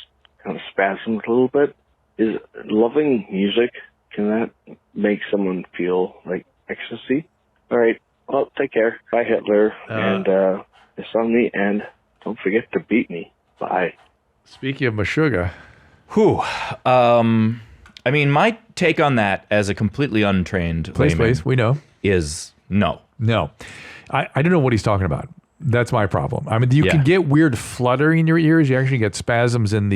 kind of spasmed a little bit. Is loving music Can that make someone feel like ecstasy? All right. Well, take care. Bye, Hitler. And it's on me. And don't forget to beat me. Bye. Speaking of Meshuggah. Whew. I mean, my take on that as a completely untrained layman We know. is no. No. I don't know what he's talking about. That's my problem. I mean, you can get weird fluttering in your ears. You actually get spasms in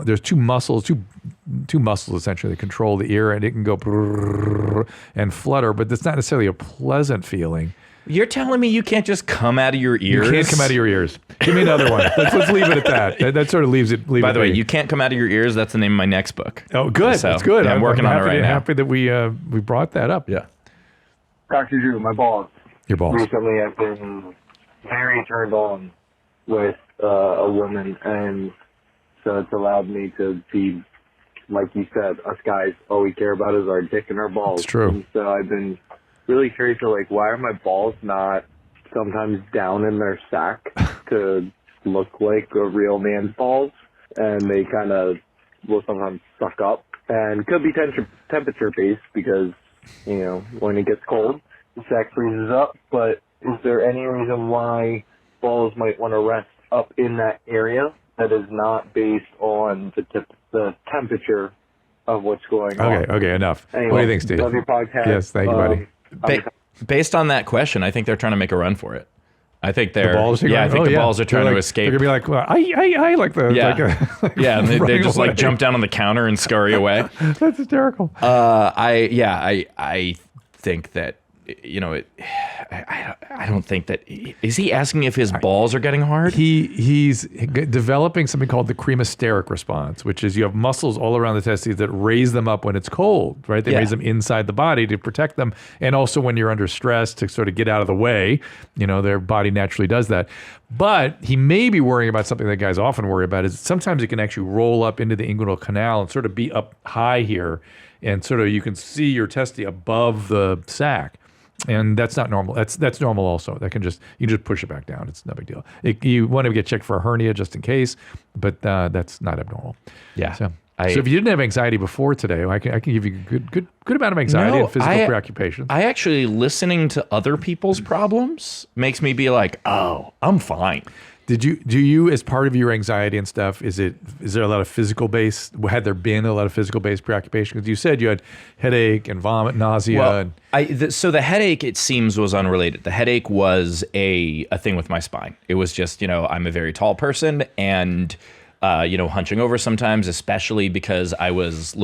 there's two muscles essentially that control the ear, and it can go and flutter, but it's not necessarily a pleasant feeling. You're telling me you can't just come out of your ears? You can't come out of your ears. Give me another one. Let's leave it at that. That sort of leaves it. By the way, you can't come out of your ears. That's the name of my next book. Oh, good. So, that's good. Yeah, I'm working on it right now. Happy that we brought that up. Yeah. Dr. Drew, my balls. Your balls. Recently, I've been very turned on with a woman, and so it's allowed me to be, like you said, us guys, all we care about is our dick and our balls. It's true. And so I've been really curious to, like, why are my balls not sometimes down in their sack to look like a real man's balls, and they kind of will sometimes suck up, and could be temperature based because, you know, when it gets cold, the sack freezes up, but is there any reason why balls might want to rest up in that area that is not based on the temperature of what's going on? Okay, enough. Anyway, What do you think, Steve? Love your podcast. Yes, thank you, buddy. Based on that question, I think they're trying to make a run for it. I think they're balls are yeah. I going- think oh, the balls are trying They're to like- escape. They're gonna be like, well, I like the Yeah. like Yeah, and they running just away. like jump down on the counter and scurry away. That's hysterical. I think that, you know, I don't think that, is he asking if his balls are getting hard? He's developing something called the cremasteric response, which is you have muscles all around the testes that raise them up when it's cold, right? They raise them inside the body to protect them, and also when you're under stress to sort of get out of the way. You know, their body naturally does that. But he may be worrying about something that guys often worry about, is sometimes it can actually roll up into the inguinal canal and sort of be up high here, and sort of you can see your testes above the sac. And that's not normal. That's normal also. That can you can just push it back down. It's no big deal. You want to get checked for a hernia just in case, but that's not abnormal. Yeah. So if you didn't have anxiety before today, I can give you a good amount of anxiety and physical preoccupation. I actually, listening to other people's problems makes me be like, oh, I'm fine. Do you, as part of your anxiety and stuff, is there a lot of physical based? Had there been a lot of physical based preoccupation? Because you said you had headache and vomit, nausea. Well, so the headache, it seems, was unrelated. The headache was a thing with my spine. It was just, you know, I'm a very tall person, and hunching over sometimes, especially because I was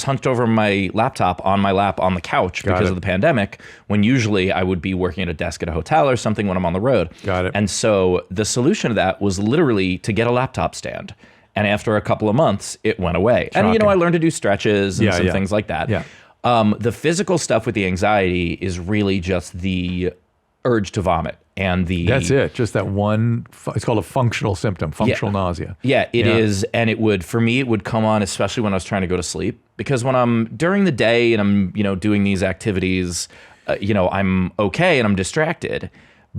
hunched over my laptop on my lap on the couch because of the pandemic, when usually I would be working at a desk at a hotel or something when I'm on the road. Got it. And so the solution to that was literally to get a laptop stand. And after a couple of months, it went away. Shocking. And, I learned to do stretches and some things like that. Yeah. The physical stuff with the anxiety is really just the urge to vomit. And that's it. Just that one. It's called a functional symptom, functional nausea. Yeah, it is. And for me, it would come on, especially when I was trying to go to sleep, because when I'm during the day and I'm, doing these activities, I'm okay and I'm distracted.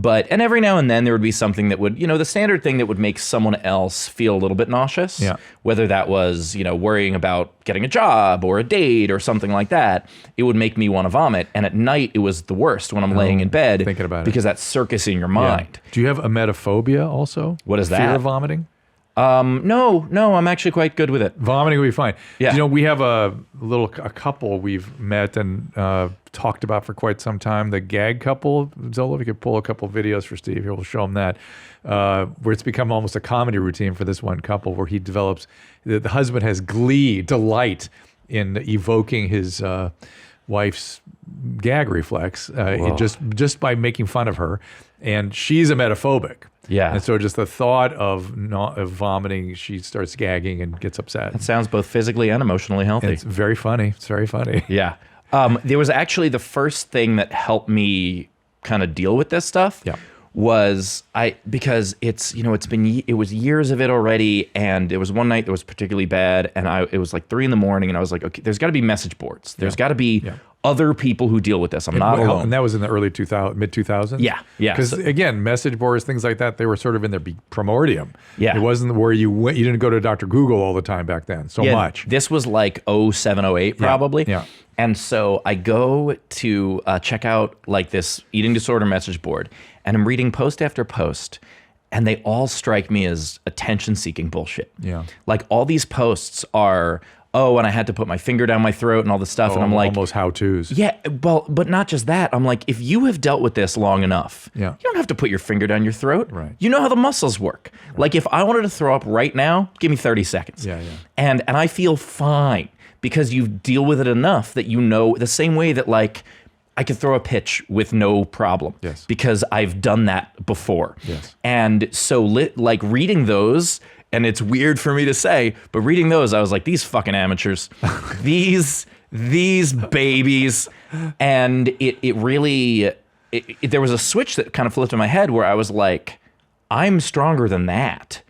And every now and then there would be something that would, the standard thing that would make someone else feel a little bit nauseous. Yeah. Whether that was, worrying about getting a job or a date or something like that, it would make me want to vomit. And at night, it was the worst when I'm laying in bed, thinking about it. because that's circusing your mind. Yeah. Do you have emetophobia also? What is Fear that? of vomiting? No, I'm actually quite good with it. Vomiting will be fine. Yeah. We have a couple we've met and talked about for quite some time. The gag couple. Zola, if you could pull a couple videos for Steve here, we'll show him that. Where it's become almost a comedy routine for this one couple, where he develops, the husband has delight in evoking his wife's gag reflex, just by making fun of her. And she's emetophobic. Yeah. And so just the thought of vomiting, she starts gagging and gets upset. It sounds both physically and emotionally healthy. And it's very funny. It's very funny. Yeah. There was actually the first thing that helped me kind of deal with this stuff. Yeah. Was because it was years of it already, and there was one night that was particularly bad, and it was like 3 a.m, and I was like, okay, there's got to be message boards. There's got to be other people who deal with this. I'm not alone. And that was in the early mid 2000s? Yeah. Because So- again, message boards, things like that, they were sort of in their primordium. Yeah. It wasn't where you didn't go to Dr. Google all the time back then so much. This was like 07, 08 probably. Yeah. And so I go to check out like this eating disorder message board, and I'm reading post after post, and they all strike me as attention-seeking bullshit. Yeah. Like all these posts are, oh, and I had to put my finger down my throat and all this stuff, and I'm like, almost how-tos. yeah, well, but not just that. I'm like, if you have dealt with this long enough, Yeah. you don't have to put your finger down your throat. Right. You know how the muscles work. Like if I wanted to throw up right now, give me 30 seconds. Yeah. And I feel fine because you deal with it enough that you know the same way that like I could throw a pitch with no problem. Yes. Because I've done that before. Yes. And so like reading those, and it's weird for me to say, but reading those, I was like, these fucking amateurs, these babies. And it really, there was a switch that kind of flipped in my head where I was like, I'm stronger than that.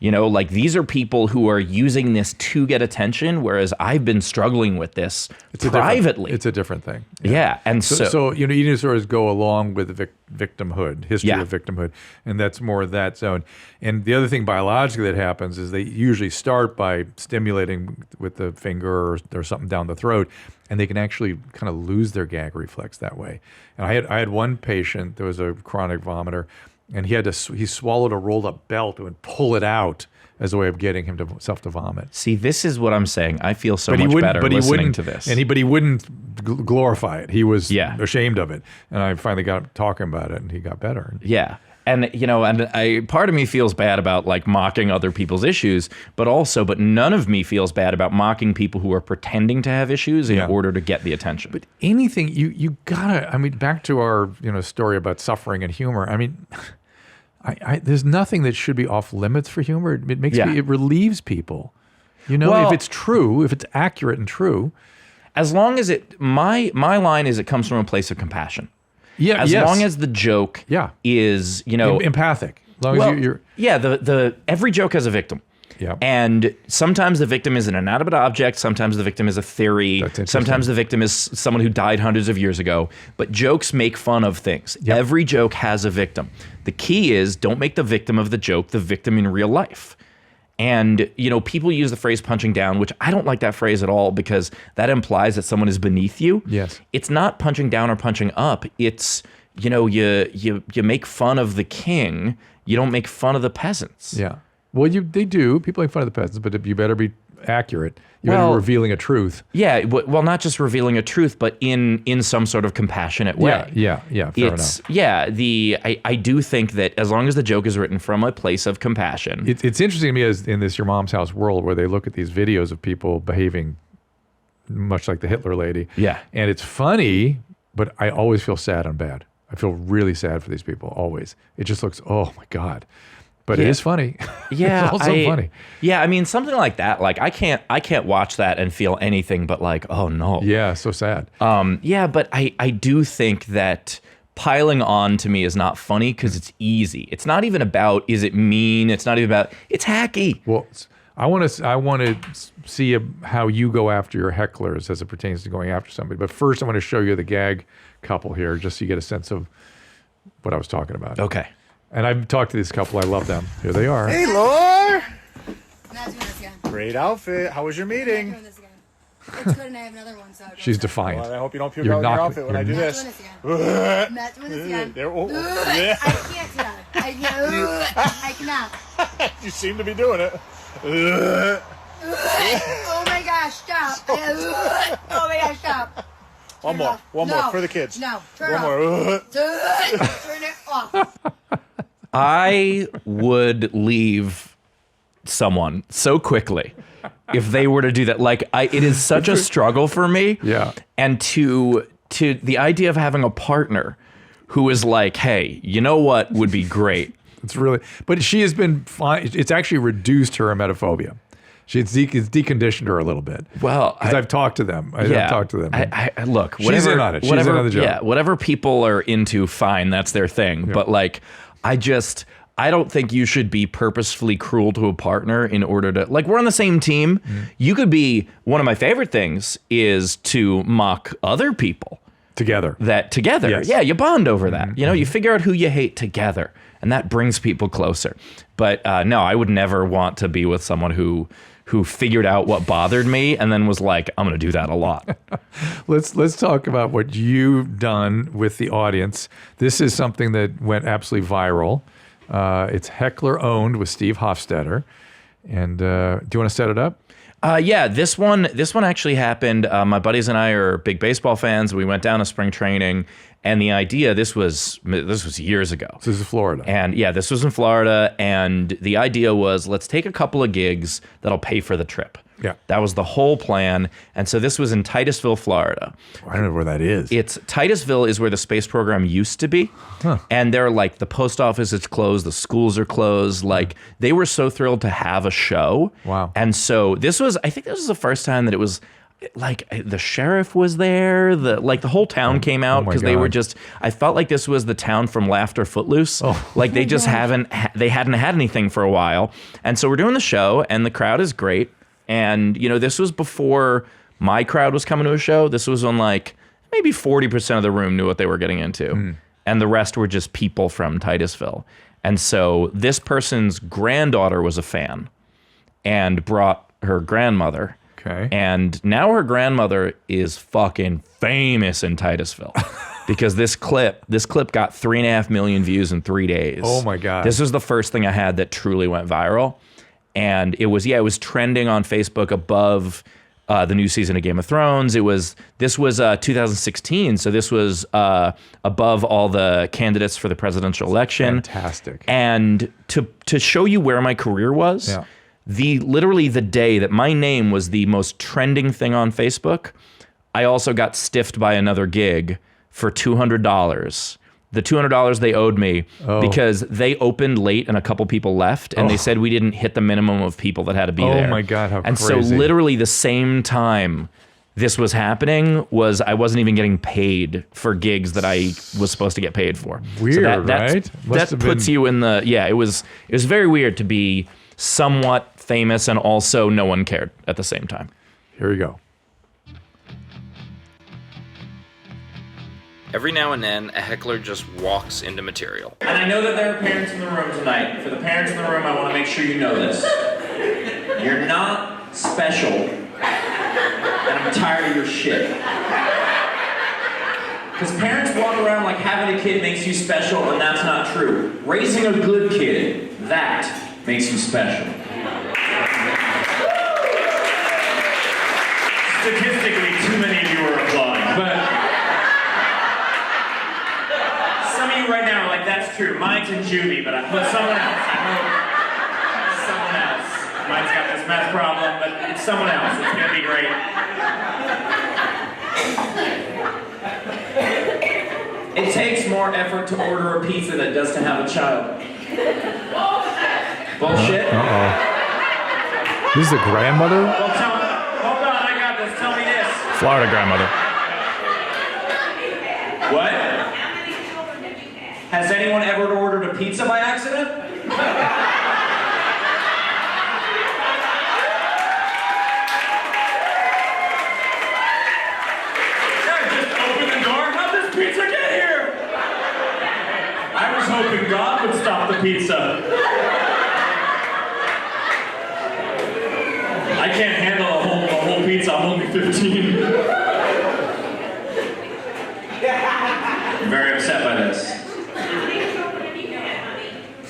You know, like these are people who are using this to get attention, whereas I've been struggling with this privately. It's a different thing. Yeah. And So eating disorders go along with victimhood, history Yeah. of victimhood, and that's more of that zone. And the other thing biologically that happens is they usually start by stimulating with the finger or something down the throat, and they can actually kind of lose their gag reflex that way. And I had one patient that was a chronic vomiter, and he swallowed a rolled up belt and pull it out as a way of getting himself to vomit. see, this is what I'm saying. I feel so much better listening to this. But he wouldn't glorify it. He was Yeah. ashamed of it. And I finally got him talking about it, and he got better. Yeah. And, you know, part of me feels bad about like mocking other people's issues, but none of me feels bad about mocking people who are pretending to have issues in Yeah. order to get the attention. But anything, you gotta, I mean, back to our, story about suffering and humor. I mean, there's nothing that should be off limits for humor. It makes Yeah. it relieves people. Well- if it's true, if it's accurate and true. As long as my line is it comes from a place of compassion. Yeah. As long as the joke Yeah. is, empathic. As long as you're yeah, the every joke has a victim. Yeah. And sometimes the victim is an inanimate object. Sometimes the victim is a theory. That's interesting. Sometimes the victim is someone who died hundreds of years ago. But jokes make fun of things. Yep. Every joke has a victim. The key is don't make the victim of the joke the victim in real life. And, people use the phrase punching down, which I don't like that phrase at all because that implies that someone is beneath you. Yes. It's not punching down or punching up. It's, you make fun of the king. You don't make fun of the peasants. Yeah. Well, they do. People make fun of the peasants, but you better be accurate. You better be revealing a truth. Yeah. Well, not just revealing a truth, but in some sort of compassionate way. Yeah. Fair enough. Yeah. I do think that as long as the joke is written from a place of compassion. It's interesting to me as in this Your Mom's House world where they look at these videos of people behaving much like the Hitler lady. Yeah. And it's funny, but I always feel sad and bad. I feel really sad for these people, always. It just looks, oh my God. But it is funny. Yeah, it's also funny. Yeah, I mean something like that. Like I can't watch that and feel anything but like, oh no. Yeah, so sad. Yeah, but I do think that piling on to me is not funny because it's easy. It's not even about is it mean. It's not even about it's hacky. Well, I want to see how you go after your hecklers as it pertains to going after somebody. But first, I want to show you the gag couple here, just so you get a sense of what I was talking about. Okay. And I've talked to this couple. I love them. Here they are. Hey, Lore! Not doing this again. Great outfit. How was your Not meeting? doing this again. It's good and I have another one, so. She's defiant. Well, I hope you don't puke You're out in your not- outfit when I do Not this. doing this again. I'm not doing this again. There- oh, I can't do that. I cannot. You seem to be doing it. Oh my gosh, stop. Oh my gosh, stop. One Turn it more. off. One more No. for the kids. No, turn One it off. more. Turn it off. I would leave someone so quickly if they were to do that. Like it is such a struggle for me. Yeah. And to the idea of having a partner who is like, hey, you know what would be great? It's really, but she has been fine. It's actually reduced her emetophobia. It's deconditioned her a little bit. Well, because I've talked to them. I've talked to them. I look, She's whatever, in on it. She's whatever, in on the joke. Yeah, whatever people are into, fine, that's their thing. But like, I don't think you should be purposefully cruel to a partner in order to, like, we're on the same team. You could be, one of my favorite things is to mock other people. Together. Yes. Yeah, you bond over that. You know, you figure out who you hate together, and that brings people closer. But no, I would never want to be with someone who figured out what bothered me and then was like, I'm going to do that a lot. Let's talk about what you've done with the audience. This is something that went absolutely viral. It's Heckler owned with Steve Hofstetter. And do you want to set it up? Yeah, this one actually happened. My buddies and I are big baseball fans. We went down to spring training, and the idea, this was years ago. This is Florida. And yeah, this was in Florida, and the idea was, let's take a couple of gigs that'll pay for the trip. Yeah. That was the whole plan. And so this was in Titusville, Florida. I don't know where that is. Titusville is where the space program used to be. Huh. And they're like, the post office is closed, the schools are closed. Like, they were so thrilled to have a show. Wow. And so I think this was the first time that it was like the sheriff was there, the whole town came out because they were just, I felt like this was the town from Laughter Footloose. Like they just hadn't had anything for a while. And so we're doing the show and the crowd is great. And, you know, this was before my crowd was coming to a show. This was when like maybe 40% of the room knew what they were getting into. And the rest were just people from Titusville. And so this person's granddaughter was a fan and brought her grandmother. Okay. And now her grandmother is fucking famous in Titusville because this clip got 3.5 million views in 3 days. Oh my God. This was the first thing I had that truly went viral. And it was trending on Facebook above the new season of Game of Thrones. This was 2016, so this was above all the candidates for the presidential election. Fantastic. And to show you where my career was, literally the day that my name was the most trending thing on Facebook, I also got stiffed by another gig for $200. The $200 they owed me because they opened late and a couple people left and they said we didn't hit the minimum of people that had to be there. Oh my God, how and crazy. And so literally the same time this was happening I wasn't even getting paid for gigs that I was supposed to get paid for. Weird, so right? That puts you in the, it was very weird to be somewhat famous and also no one cared at the same time. Here we go. Every now and then, a heckler just walks into material. And I know that there are parents in the room tonight. For the parents in the room, I want to make sure you know this. You're not special, and I'm tired of your shit. Because parents walk around like having a kid makes you special, and that's not true. Raising a good kid, that makes you special. Statistically, too many of you are applauding, but right now, like, that's true. Mine's in juvie, but someone else. I hope someone else. Mine's got this meth problem, but it's someone else. It's gonna be great. It takes more effort to order a pizza than it does to have a child. Bullshit. Uh-oh. This is the grandmother? Well, hold on, I got this. Tell me this. Florida grandmother. What? Has anyone ever ordered a pizza by accident? Yeah, just open the door. How'd this pizza get here? I was hoping God would stop the pizza. I can't handle a whole pizza. I'm only 15. I'm very upset by this.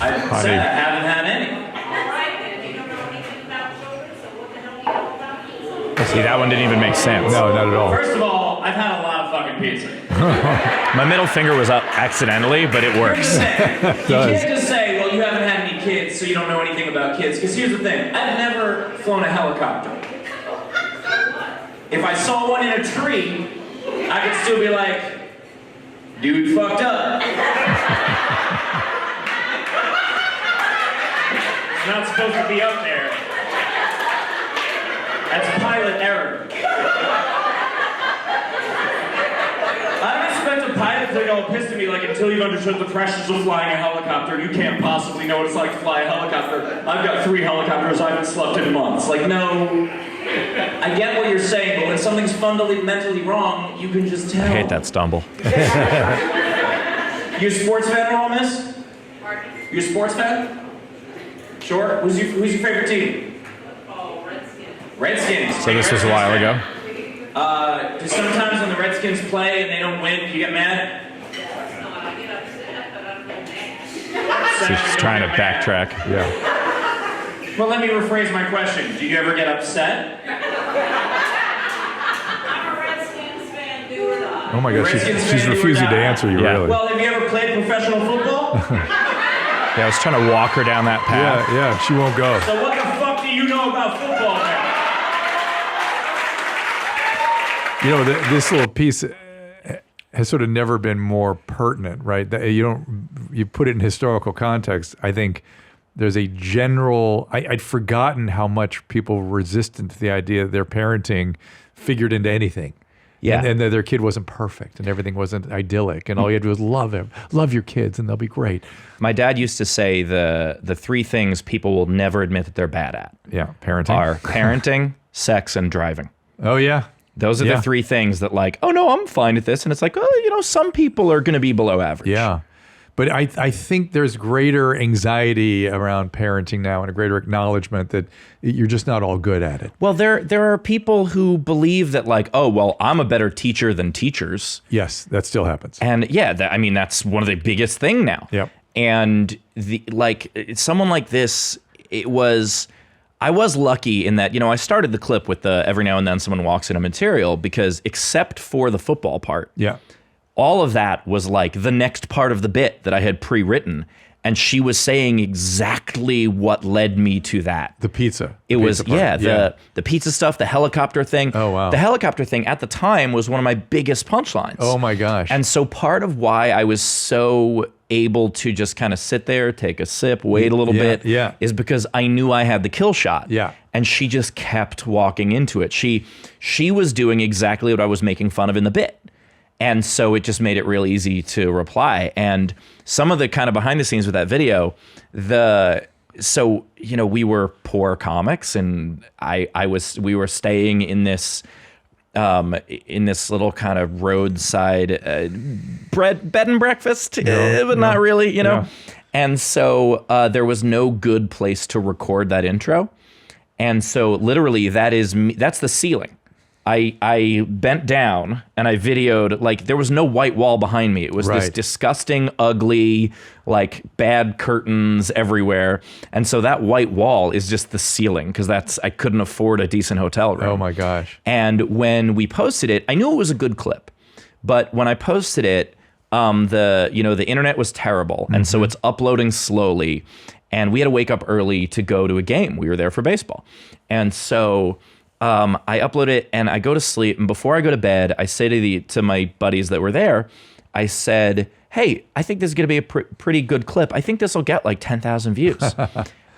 I said I haven't had any. See, that one didn't even make sense. No, not at all. First of all, I've had a lot of fucking pizza. My middle finger was up accidentally, but it works. You can't just say, well, you haven't had any kids, so you don't know anything about kids. Because here's the thing. I've never flown a helicopter. If I saw one in a tree, I could still be like, dude fucked up. It's not supposed to be up there. That's pilot error. I don't expect a pilot definitely all pissed at me, like, until you've understood the pressures of flying a helicopter, you can't possibly know what it's like to fly a helicopter. I've got 3 helicopters, I haven't slept in months. Like, no. I get what you're saying, but when something's fundamentally wrong, you can just tell. I hate that stumble. You a sports fan, Roll Miss? You a sports fan? Sure. Who's your favorite team? Oh, Redskins. So this was a while ago. Do sometimes when the Redskins play and they don't win, you get mad? So she's trying to backtrack. Yeah. Well, let me rephrase my question. Do you ever get upset? I'm a Redskins fan, do or not. Oh my gosh, she's refusing to answer you, really. Well, have you ever played professional football? Yeah, I was trying to walk her down that path. Yeah, she won't go. So what the fuck do you know about football, man? You know, this little piece has sort of never been more pertinent, right? You put it in historical context. I think there's a general, I'd forgotten how much people were resistant to the idea that their parenting figured into anything. Yeah. And that their kid wasn't perfect and everything wasn't idyllic. And all you had to do was love him, love your kids, and they'll be great. My dad used to say the 3 things people will never admit that they're bad at. Yeah, parenting. Are parenting, sex, and driving. Oh, yeah. Those are the 3 things that, like, oh, no, I'm fine at this. And it's like, oh, you know, some people are going to be below average. Yeah. But I think there's greater anxiety around parenting now and a greater acknowledgement that you're just not all good at it. Well, there are people who believe that, like, oh, well, I'm a better teacher than teachers. Yes, that still happens. And yeah, that's one of the biggest thing now. Yep. And someone like this, I was lucky in that, you know, I started the clip with the every now and then someone walks in a material because except for the football part, yeah, all of that was like the next part of the bit that I had pre-written. And she was saying exactly what led me to that. The pizza. It was, the pizza stuff, the helicopter thing. Oh, wow. The helicopter thing at the time was one of my biggest punchlines. Oh, my gosh. And so part of why I was so able to just kind of sit there, take a sip, wait a little bit, is because I knew I had the kill shot. Yeah. And she just kept walking into it. She was doing exactly what I was making fun of in the bit. And so it just made it real easy to reply. And some of the kind of behind the scenes with that video, so, you know, we were poor comics and we were staying in this little kind of roadside bed and breakfast, but not really, you know? Yeah. And so there was no good place to record that intro. And so literally that's the ceiling. I bent down and I videoed, like, there was no white wall behind me. It was this disgusting, ugly, like, bad curtains everywhere. And so that white wall is just the ceiling because I couldn't afford a decent hotel room. Oh my gosh. And when we posted it, I knew it was a good clip. But when I posted it, the internet was terrible. Mm-hmm. And so it's uploading slowly. And we had to wake up early to go to a game. We were there for baseball. And so I upload it and I go to sleep. And before I go to bed, I say to my buddies that were there, I said, hey, I think this is going to be a pretty good clip. I think this will get like 10,000 views.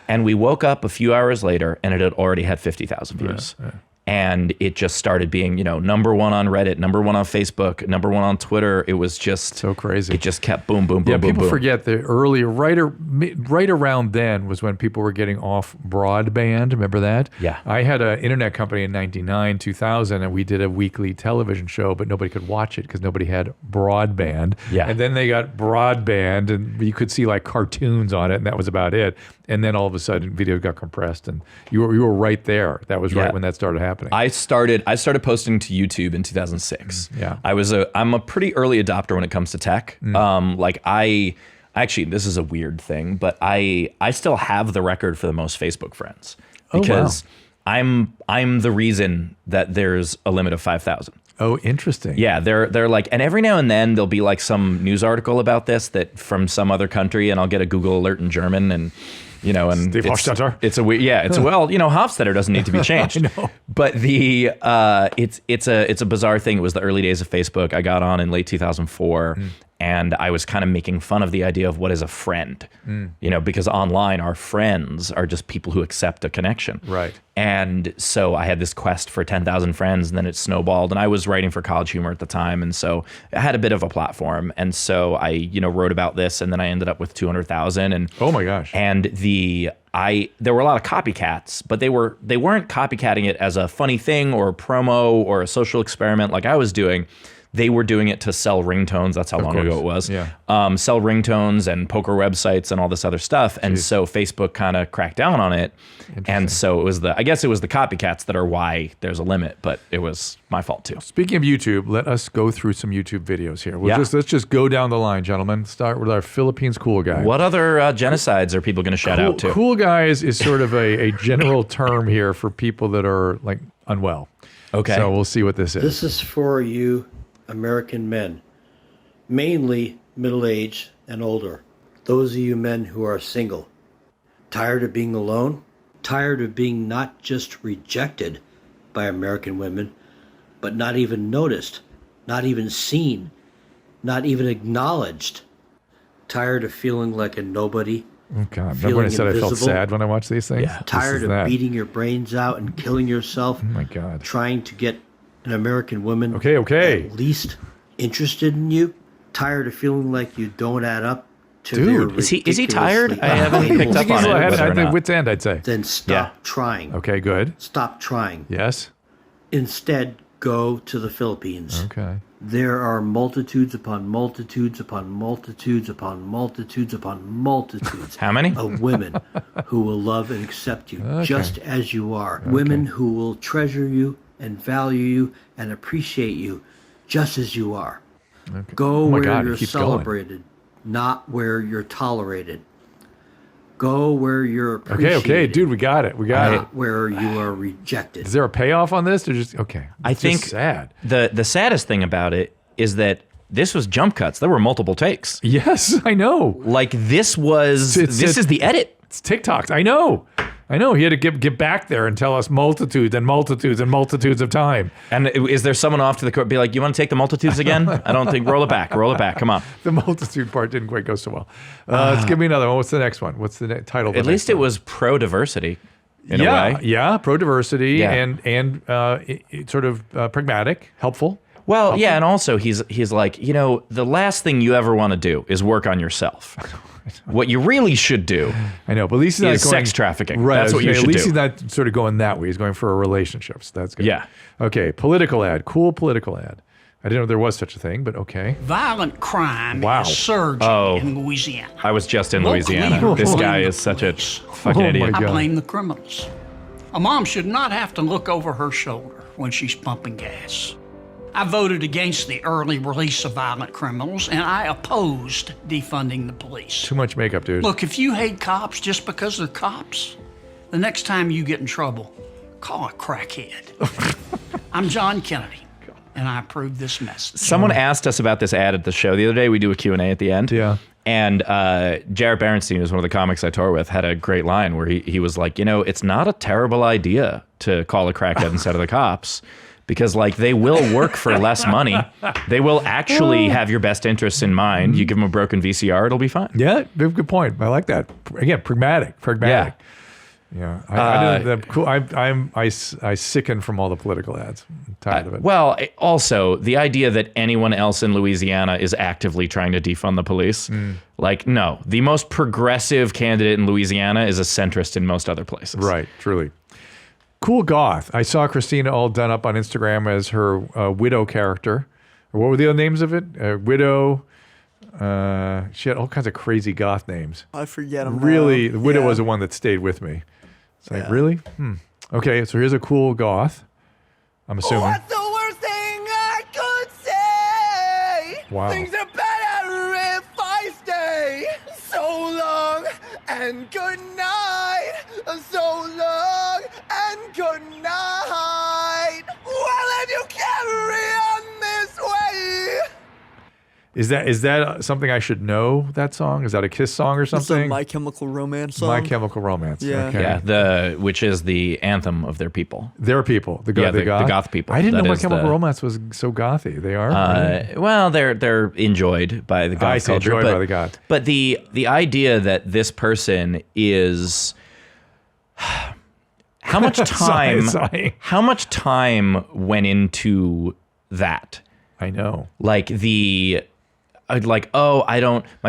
And we woke up a few hours later and it had already had 50,000 views. Yeah. And it just started being, you know, number 1 on Reddit, number 1 on Facebook, number 1 on Twitter. It was just so crazy. It just kept boom, boom, boom, boom, boom. People forget that earlier, right around then was when people were getting off broadband. Remember that? Yeah. I had an internet company in 99, 2000, and we did a weekly television show, but nobody could watch it because nobody had broadband. Yeah. And then they got broadband, and you could see like cartoons on it, and that was about it. And then all of a sudden, video got compressed, and you were right there. That was right when that started happening. I started posting to YouTube in 2006. Yeah, I'm a pretty early adopter when it comes to tech. Actually, this is a weird thing, but I still have the record for the most Facebook friends because I'm the reason that there's a limit of 5,000. Oh, interesting. Yeah, they're like, and every now and then there'll be like some news article about this that from some other country, and I'll get a Google alert in German, and you know, and Steve Hofstetter. It's a weird, yeah. It's well, you know, Hofstetter doesn't need to be changed. I know. But it's a bizarre thing. It was the early days of Facebook. I got on in late 2004, And I was kind of making fun of the idea of what is a friend, because online our friends are just people who accept a connection. Right. And so I had this quest for 10,000 friends, and then it snowballed. And I was writing for College Humor at the time, and so I had a bit of a platform. And so I, wrote about this, and then I ended up with 200,000. And oh my gosh! And there were a lot of copycats, but they weren't copycatting it as a funny thing or a promo or a social experiment like I was doing. They were doing it to sell ringtones. That's how long ago it was. Yeah. Sell ringtones and poker websites and all this other stuff. And so Facebook kind of cracked down on it. And so it was I guess it was the copycats that are why there's a limit, but it was my fault too. Speaking of YouTube, let us go through some YouTube videos here. Let's just go down the line, gentlemen. Start with our Philippines cool guy. What other genocides are people going to shout out to? Cool guys is sort of a general term here for people that are like unwell. Okay. So we'll see what this is. This is for you American men, mainly middle-aged and older. Those of you men who are single, tired of being alone, tired of being not just rejected by American women, but not even noticed, not even seen, not even acknowledged. Tired of feeling like a nobody. Oh God! Remember when I said invisible? I felt sad when I watched these things? Yeah. Tired of beating your brains out and killing yourself. Oh my God! Trying to get an American woman okay. at least interested in you. Tired of feeling like you don't add up to Dude, their is he tired? I haven't picked up on it. I think wit's end, I'd say. Then stop trying. Okay, good. Stop trying. Yes. Instead, go to the Philippines. Okay. There are multitudes upon multitudes upon multitudes upon multitudes upon multitudes. How many? Of women who will love and accept you just as you are. Women who will treasure you and value you and appreciate you just as you are. Okay. Go where you're celebrated, not where you're tolerated. Go where you're appreciated. Okay, dude, we got it. Not where you are rejected. Is there a payoff on this? Or just okay? I think just sad. The saddest thing about it is that this was jump cuts. There were multiple takes. Yes, I know. Like this is the edit. It's TikToks. I know. He had to get back there and tell us multitudes and multitudes and multitudes of time. And is there someone off to the court be like, you want to take the multitudes again? I don't think. Roll it back. Come on. The multitude part didn't quite go so well. Let's give me another one. What's the next one? What's the title? At least it was pro-diversity in a way. Yeah, pro-diversity and sort of pragmatic, helpful. Well, yeah, and also he's like, the last thing you ever want to do is work on yourself. What you really should do, I know, but at least he's not is going, sex trafficking. Right, That's what you should do. At least he's not sort of going that way. He's going for a relationship. So that's good. Yeah. Okay, political ad. Cool political ad. I didn't know there was such a thing, but okay. Violent crime is surging in Louisiana. I was just in Louisiana. This guy is such a fucking idiot. I blame the criminals. A mom should not have to look over her shoulder when she's pumping gas. I voted against the early release of violent criminals, and I opposed defunding the police. Too much makeup, dude. Look, if you hate cops just because they're cops, the next time you get in trouble, call a crackhead. I'm John Kennedy, and I approve this message. Someone asked us about this ad at the show the other day. We do a Q&A at the end. Yeah. And Jared Berenstein, who's one of the comics I tour with, had a great line where he was like, it's not a terrible idea to call a crackhead instead of the cops. Because they will work for less money. They will actually have your best interests in mind. You give them a broken VCR, it'll be fine. Yeah, good point. I like that. Again, pragmatic. Yeah. I sicken from all the political ads. I'm tired of it. Well, also the idea that anyone else in Louisiana is actively trying to defund the police. No, the most progressive candidate in Louisiana is a centrist in most other places. Right, truly. Cool goth. I saw Christina all done up on Instagram as her widow character. What were the other names of it? Widow. She had all kinds of crazy goth names. I forget them. Really, the widow was the one that stayed with me. It's like, really? Okay, so here's a cool goth. I'm assuming. What's the worst thing I could say? Wow. Things are better if I stay. So long and good night. So long and good night. Well, if you carry on this way. Is that something I should know? That song, is that a Kiss song or It's a something? My Chemical Romance song. My Chemical Romance. Yeah. Okay. Yeah, which is the anthem of their people. Their people, the the goth? goth people. I didn't That know My is Chemical the- Romance was so gothy. They are. Really? Well, they're enjoyed by the goth I say culture, enjoyed but, by the goth. But the idea that this person is how much time how much time went into that? I know. Like my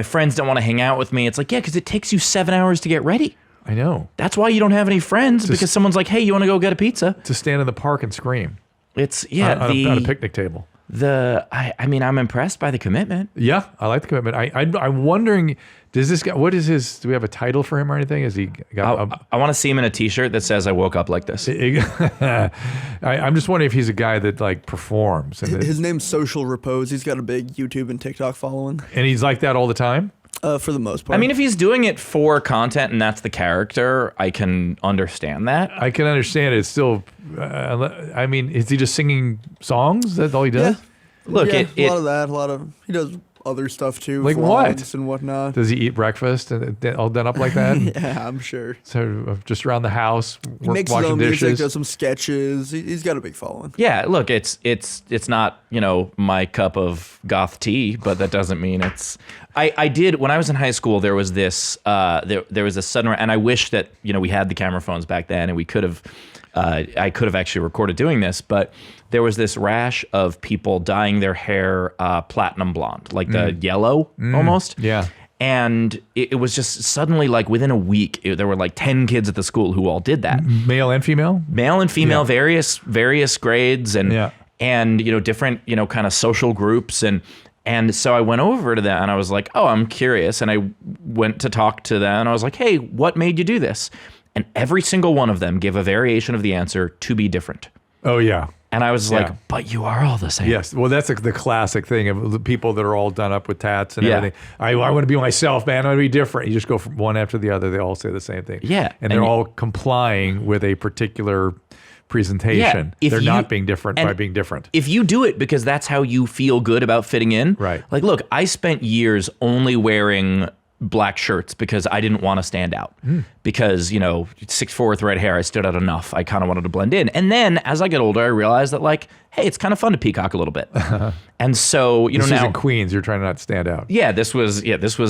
friends don't want to hang out with me. It's like, yeah, because it takes you 7 hours to get ready. I know. That's why you don't have any friends, because someone's like, hey, you want to go get a pizza? To stand in the park and scream. It's on a picnic table. I mean, I'm impressed by the commitment. Yeah, I like the commitment. I'm wondering, does this guy? What is his? Do we have a title for him or anything? Is he got? I want to see him in a T-shirt that says "I woke up like this." I'm just wondering if he's a guy that like performs. And His name's Social Repose. He's got a big YouTube and TikTok following. And he's like that all the time. For the most part. I mean, if he's doing it for content and that's the character, I can understand that. I can understand it. It's still. I mean, is he just singing songs? That's all he does. Yeah. Look, a lot of that. He does other stuff too. Like what? vlogs and whatnot. Does he eat breakfast and all done up like that? Yeah, I'm sure. So just around the house, He makes his washing own dishes. music, does some sketches. He's got a big following. Yeah, look, it's not, my cup of goth tea, but that doesn't mean it's. I did when I was in high school. There was this there was a sudden, and I wish that we had the camera phones back then, and we could have. I could have actually recorded doing this, but there was this rash of people dyeing their hair platinum blonde, like the yellow almost. Yeah. And it was just suddenly, like, within a week, there were like 10 kids at the school who all did that. Male and female? Male and female, various grades and different, kind of social groups. And so I went over to them and I was like, oh, I'm curious. And I went to talk to them and I was like, hey, what made you do this? And every single one of them gave a variation of the answer, to be different. Oh, yeah. And I was like, but you are all the same. Yes. Well, that's the classic thing of the people that are all done up with tats and everything. I want to be myself, man. I want to be different. You just go from one after the other. They all say the same thing. Yeah. And they're all complying with a particular presentation. They're not being different by being different. If you do it because that's how you feel good about fitting in. Right. Like, look, I spent years only wearing black shirts because I didn't want to stand out. Because, 6'4" with red hair, I stood out enough. I kind of wanted to blend in. And then as I get older, I realized that, like, hey, it's kind of fun to peacock a little bit. And so, this now is in Queens, you're trying to not stand out. Yeah, this was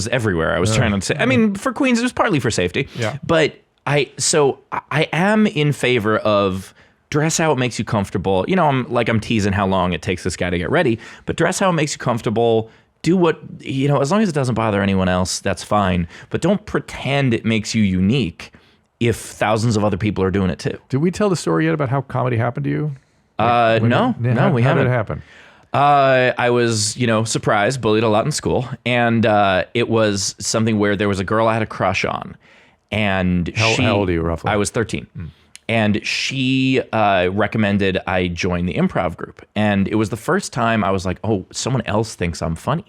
everywhere. I was trying to say, I mean, for Queens, it was partly for safety. Yeah. But I am in favor of dress how it makes you comfortable. I'm teasing how long it takes this guy to get ready, but dress how it makes you comfortable. Do what, as long as it doesn't bother anyone else, that's fine. But don't pretend it makes you unique if thousands of other people are doing it too. Did we tell the story yet about how comedy happened to you? No, we haven't. How did it happen? I was, surprised, bullied a lot in school. And it was something where there was a girl I had a crush on. And how old are you roughly? I was 13. And she recommended I join the improv group. And it was the first time I was like, oh, someone else thinks I'm funny.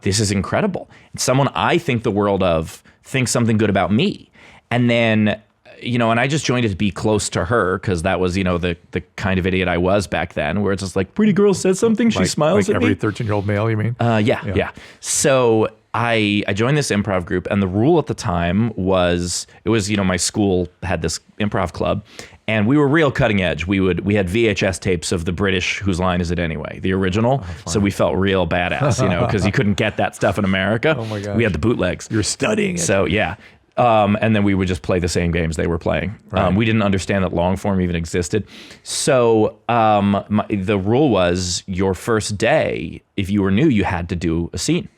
This is incredible. Someone I think the world of thinks something good about me. And then, and I just joined it to be close to her because that was, the kind of idiot I was back then, where it's just like, pretty girl says something, she smiles at me. Every 13-year-old male, you mean? Yeah. So I joined this improv group, and the rule at the time was, my school had this improv club, and we were real cutting edge. We had VHS tapes of the British Whose Line Is It Anyway, the original. So we felt real badass, because you couldn't get that stuff in America. Oh my gosh. We had the bootlegs. You're studying it. So yeah. And then we would just play the same games they were playing. Right. We didn't understand that long form even existed. So the rule was your first day, if you were new, you had to do a scene.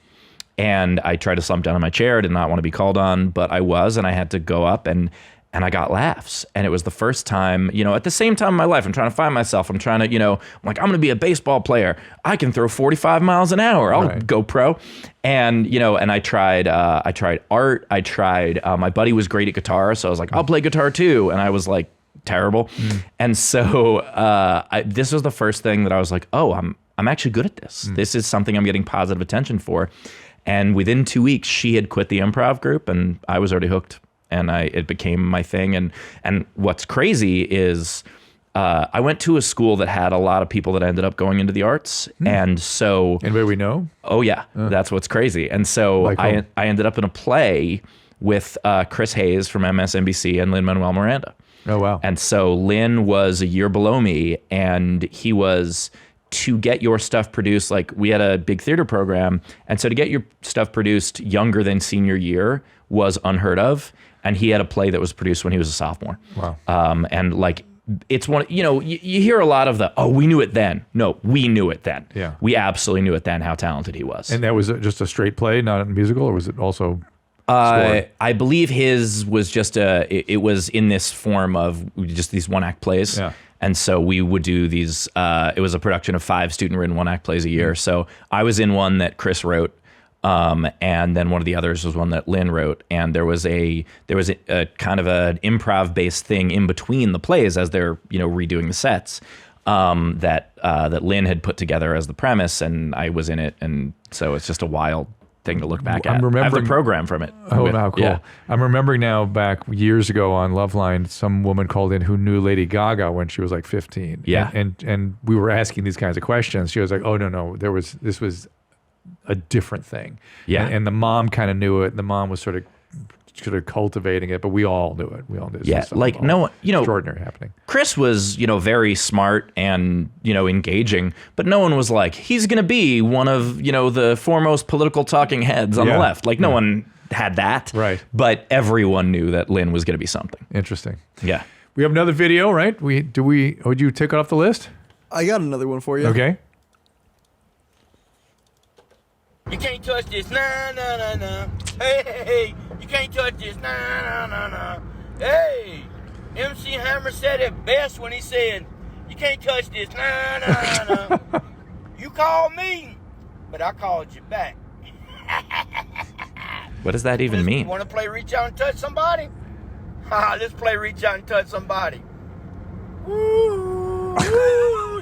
And I tried to slump down in my chair, did not want to be called on, but I was, and I had to go up and I got laughs. And it was the first time, at the same time in my life, I'm trying to find myself. I'm trying to, I'm going to be a baseball player. I can throw 45 miles an hour. I'll go pro. And, and I tried art. I tried, my buddy was great at guitar. So I was like, I'll play guitar too. And I was like, terrible. And so this was the first thing that I was like, oh, I'm actually good at this. This is something I'm getting positive attention for. And within 2 weeks, she had quit the improv group and I was already hooked. And it became my thing. And what's crazy is I went to a school that had a lot of people that ended up going into the arts. And so... Anybody we know? Oh, yeah. That's what's crazy. And so I ended up in a play with Chris Hayes from MSNBC and Lin-Manuel Miranda. Oh, wow. And so Lin was a year below me, and he was, to get your stuff produced, like we had a big theater program, and so to get your stuff produced younger than senior year was unheard of. And he had a play that was produced when he was a sophomore. Wow. And like, it's one, you hear a lot of we knew it then. No, we knew it then. Yeah. We absolutely knew it then how talented he was. And that was just a straight play, not a musical, or was it also... I believe his was just it was in this form of just these one-act plays. Yeah. And so we would do these, it was a production of 5 student-written one-act plays a year. So I was in one that Chris wrote, and then one of the others was one that Lin wrote. And there was a kind of an improv-based thing in between the plays as they're, redoing the sets, that Lin had put together as the premise, and I was in it. And so it's just a wild thing to look back at. I have the program from it. Oh, wow, cool. Yeah. I'm remembering now back years ago on Loveline, some woman called in who knew Lady Gaga when she was like 15. Yeah. And we were asking these kinds of questions. She was like, oh, no, this was a different thing. Yeah. And the mom kind of knew it. And the mom was sort of cultivating it, but we all knew it. We all knew it. Yeah, like no one, extraordinary happening. Chris was, very smart and, engaging, but no one was like, he's going to be one of, the foremost political talking heads on the left. Like no one had that. Right. But everyone knew that Lin was going to be something. Interesting. Yeah. We have another video, right? Would you take it off the list? I got another one for you. Okay. You can't touch this, nah, nah, nah, nah. Hey, you can't touch this, nah, nah, nah, nah. Hey, MC Hammer said it best when he said, you can't touch this, nah, nah, nah. You called me, but I called you back. What does that even mean? You want to play reach out and touch somebody? Let's play reach out and touch somebody. Woo,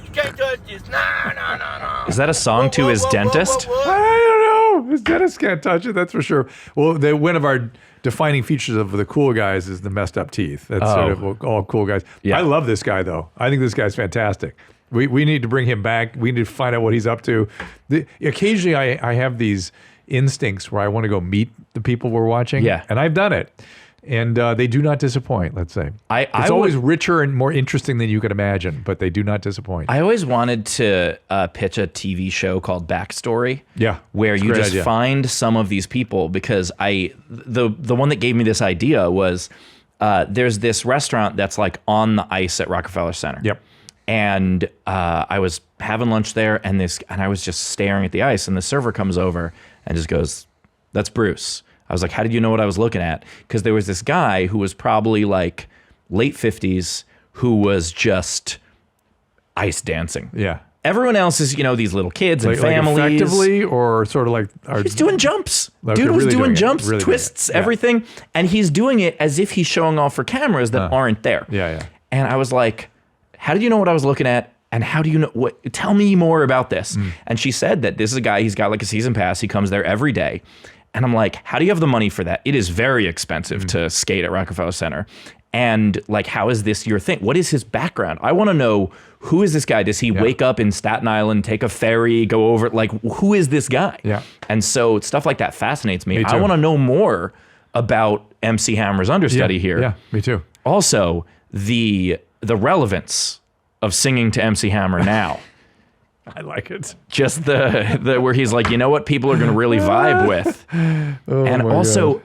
you can't touch this, nah, nah, nah, nah. Is that a song to his dentist? I don't know. His dentist can't touch it, that's for sure. Well, one of our defining features of the cool guys is the messed up teeth. That's sort of all cool guys. Yeah. I love this guy, though. I think this guy's fantastic. We need to bring him back. We need to find out what he's up to. Occasionally, I have these instincts where I want to go meet the people we're watching. Yeah. And I've done it. And they do not disappoint, let's say. It's always richer and more interesting than you could imagine, but they do not disappoint. I always wanted to pitch a TV show called Backstory. Yeah. Where you just find some of these people, because the one that gave me this idea was there's this restaurant that's like on the ice at Rockefeller Center. Yep. And I was having lunch there, and I was just staring at the ice, and the server comes over and just goes, "That's Bruce." I was like, how did you know what I was looking at? Because there was this guy who was probably like late 50s who was just ice dancing. Yeah. Everyone else is, these little kids and families. Like effectively, or sort of like... He's doing jumps. Okay, Dude was really doing jumps, really twists, everything. And he's doing it as if he's showing off for cameras that aren't there. Yeah. And I was like, how did you know what I was looking at? And how do you know tell me more about this? And she said that this is a guy, he's got like a season pass. He comes there every day. And I'm like, how do you have the money for that? It is very expensive to skate at Rockefeller Center. And like, how is this your thing? What is his background? I want to know, who is this guy? Does he wake up in Staten Island, take a ferry, go over? Like, who is this guy? Yeah. And so stuff like that fascinates me. Me too. I want to know more about MC Hammer's understudy here. Yeah, me too. Also, the relevance of singing to MC Hammer now. I like it. Just the where he's like, you know what people are going to really vibe with. And also,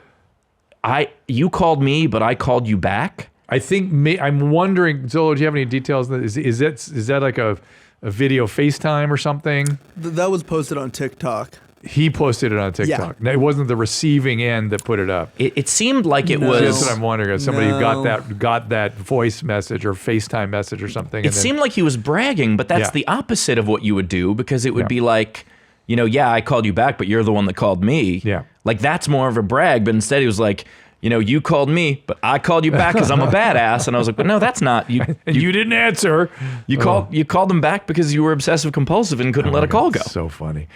you called me, but I called you back. I think I'm wondering, Zolo, do you have any details? Is that like a video FaceTime or something? That was posted on TikTok. He posted it on TikTok. Yeah. It wasn't the receiving end that put it up. It seemed like it was. That's what I'm wondering. If somebody got that voice message or FaceTime message or something. It seemed like he was bragging, but that's the opposite of what you would do, because it would be like, I called you back, but you're the one that called me. Yeah. Like, that's more of a brag, but instead he was like, you called me, but I called you back because I'm a badass. And I was like, but no, that's not. You didn't answer. You called them back because you were obsessive compulsive and couldn't let a call go. So funny.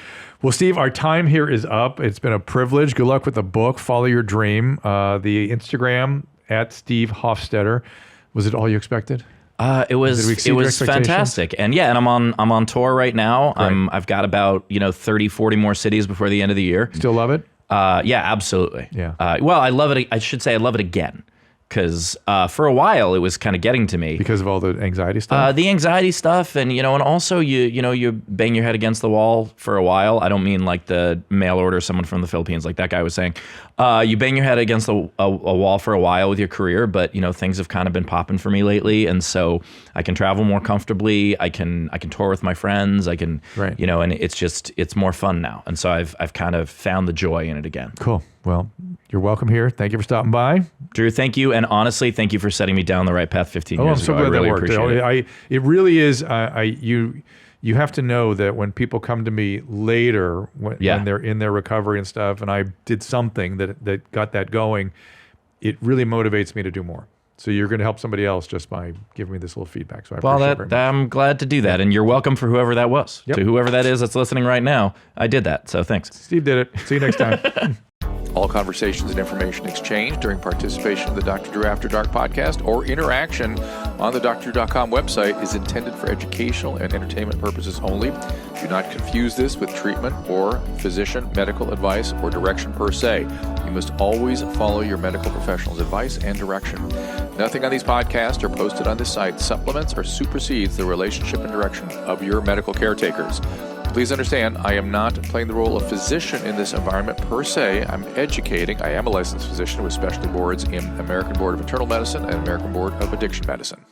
Well, Steve, our time here is up. It's been a privilege. Good luck with the book. Follow your dream. The Instagram at Steve Hofstetter. Was it all you expected? It was fantastic, and I'm on tour right now. I've got about 30, 40 more cities before the end of the year. Still love it? Yeah, absolutely. Yeah. Well, I love it. I should say I love it again. Because for a while it was kind of getting to me because of all the anxiety stuff. The anxiety stuff, and and also you bang your head against the wall for a while. I don't mean like the mail order someone from the Philippines, like that guy was saying. You bang your head against a wall for a while with your career, but things have kind of been popping for me lately, and so I can travel more comfortably. I can tour with my friends. I can and it's more fun now, and so I've kind of found the joy in it again. Cool. Well, you're welcome here. Thank you for stopping by. Drew, thank you. And honestly, thank you for setting me down the right path 15 years ago. I'm so glad really that worked. It really is. You have to know that when people come to me later, when they're in their recovery and stuff, and I did something that got that going, it really motivates me to do more. So you're going to help somebody else just by giving me this little feedback. So I appreciate it very much. I'm glad to do that. And you're welcome for whoever that was. Yep. To whoever that is that's listening right now, I did that. So thanks. Steve did it. See you next time. All conversations and information exchanged during participation in the Dr. Drew After Dark podcast or interaction on the drdrew.com website is intended for educational and entertainment purposes only. Do not confuse this with treatment or physician medical advice or direction per se. You must always follow your medical professional's advice and direction. Nothing on these podcasts or posted on this site supplements or supersedes the relationship and direction of your medical caretakers. Please understand, I am not playing the role of physician in this environment per se. I'm educating. I am a licensed physician with specialty boards in American Board of Internal Medicine and American Board of Addiction Medicine.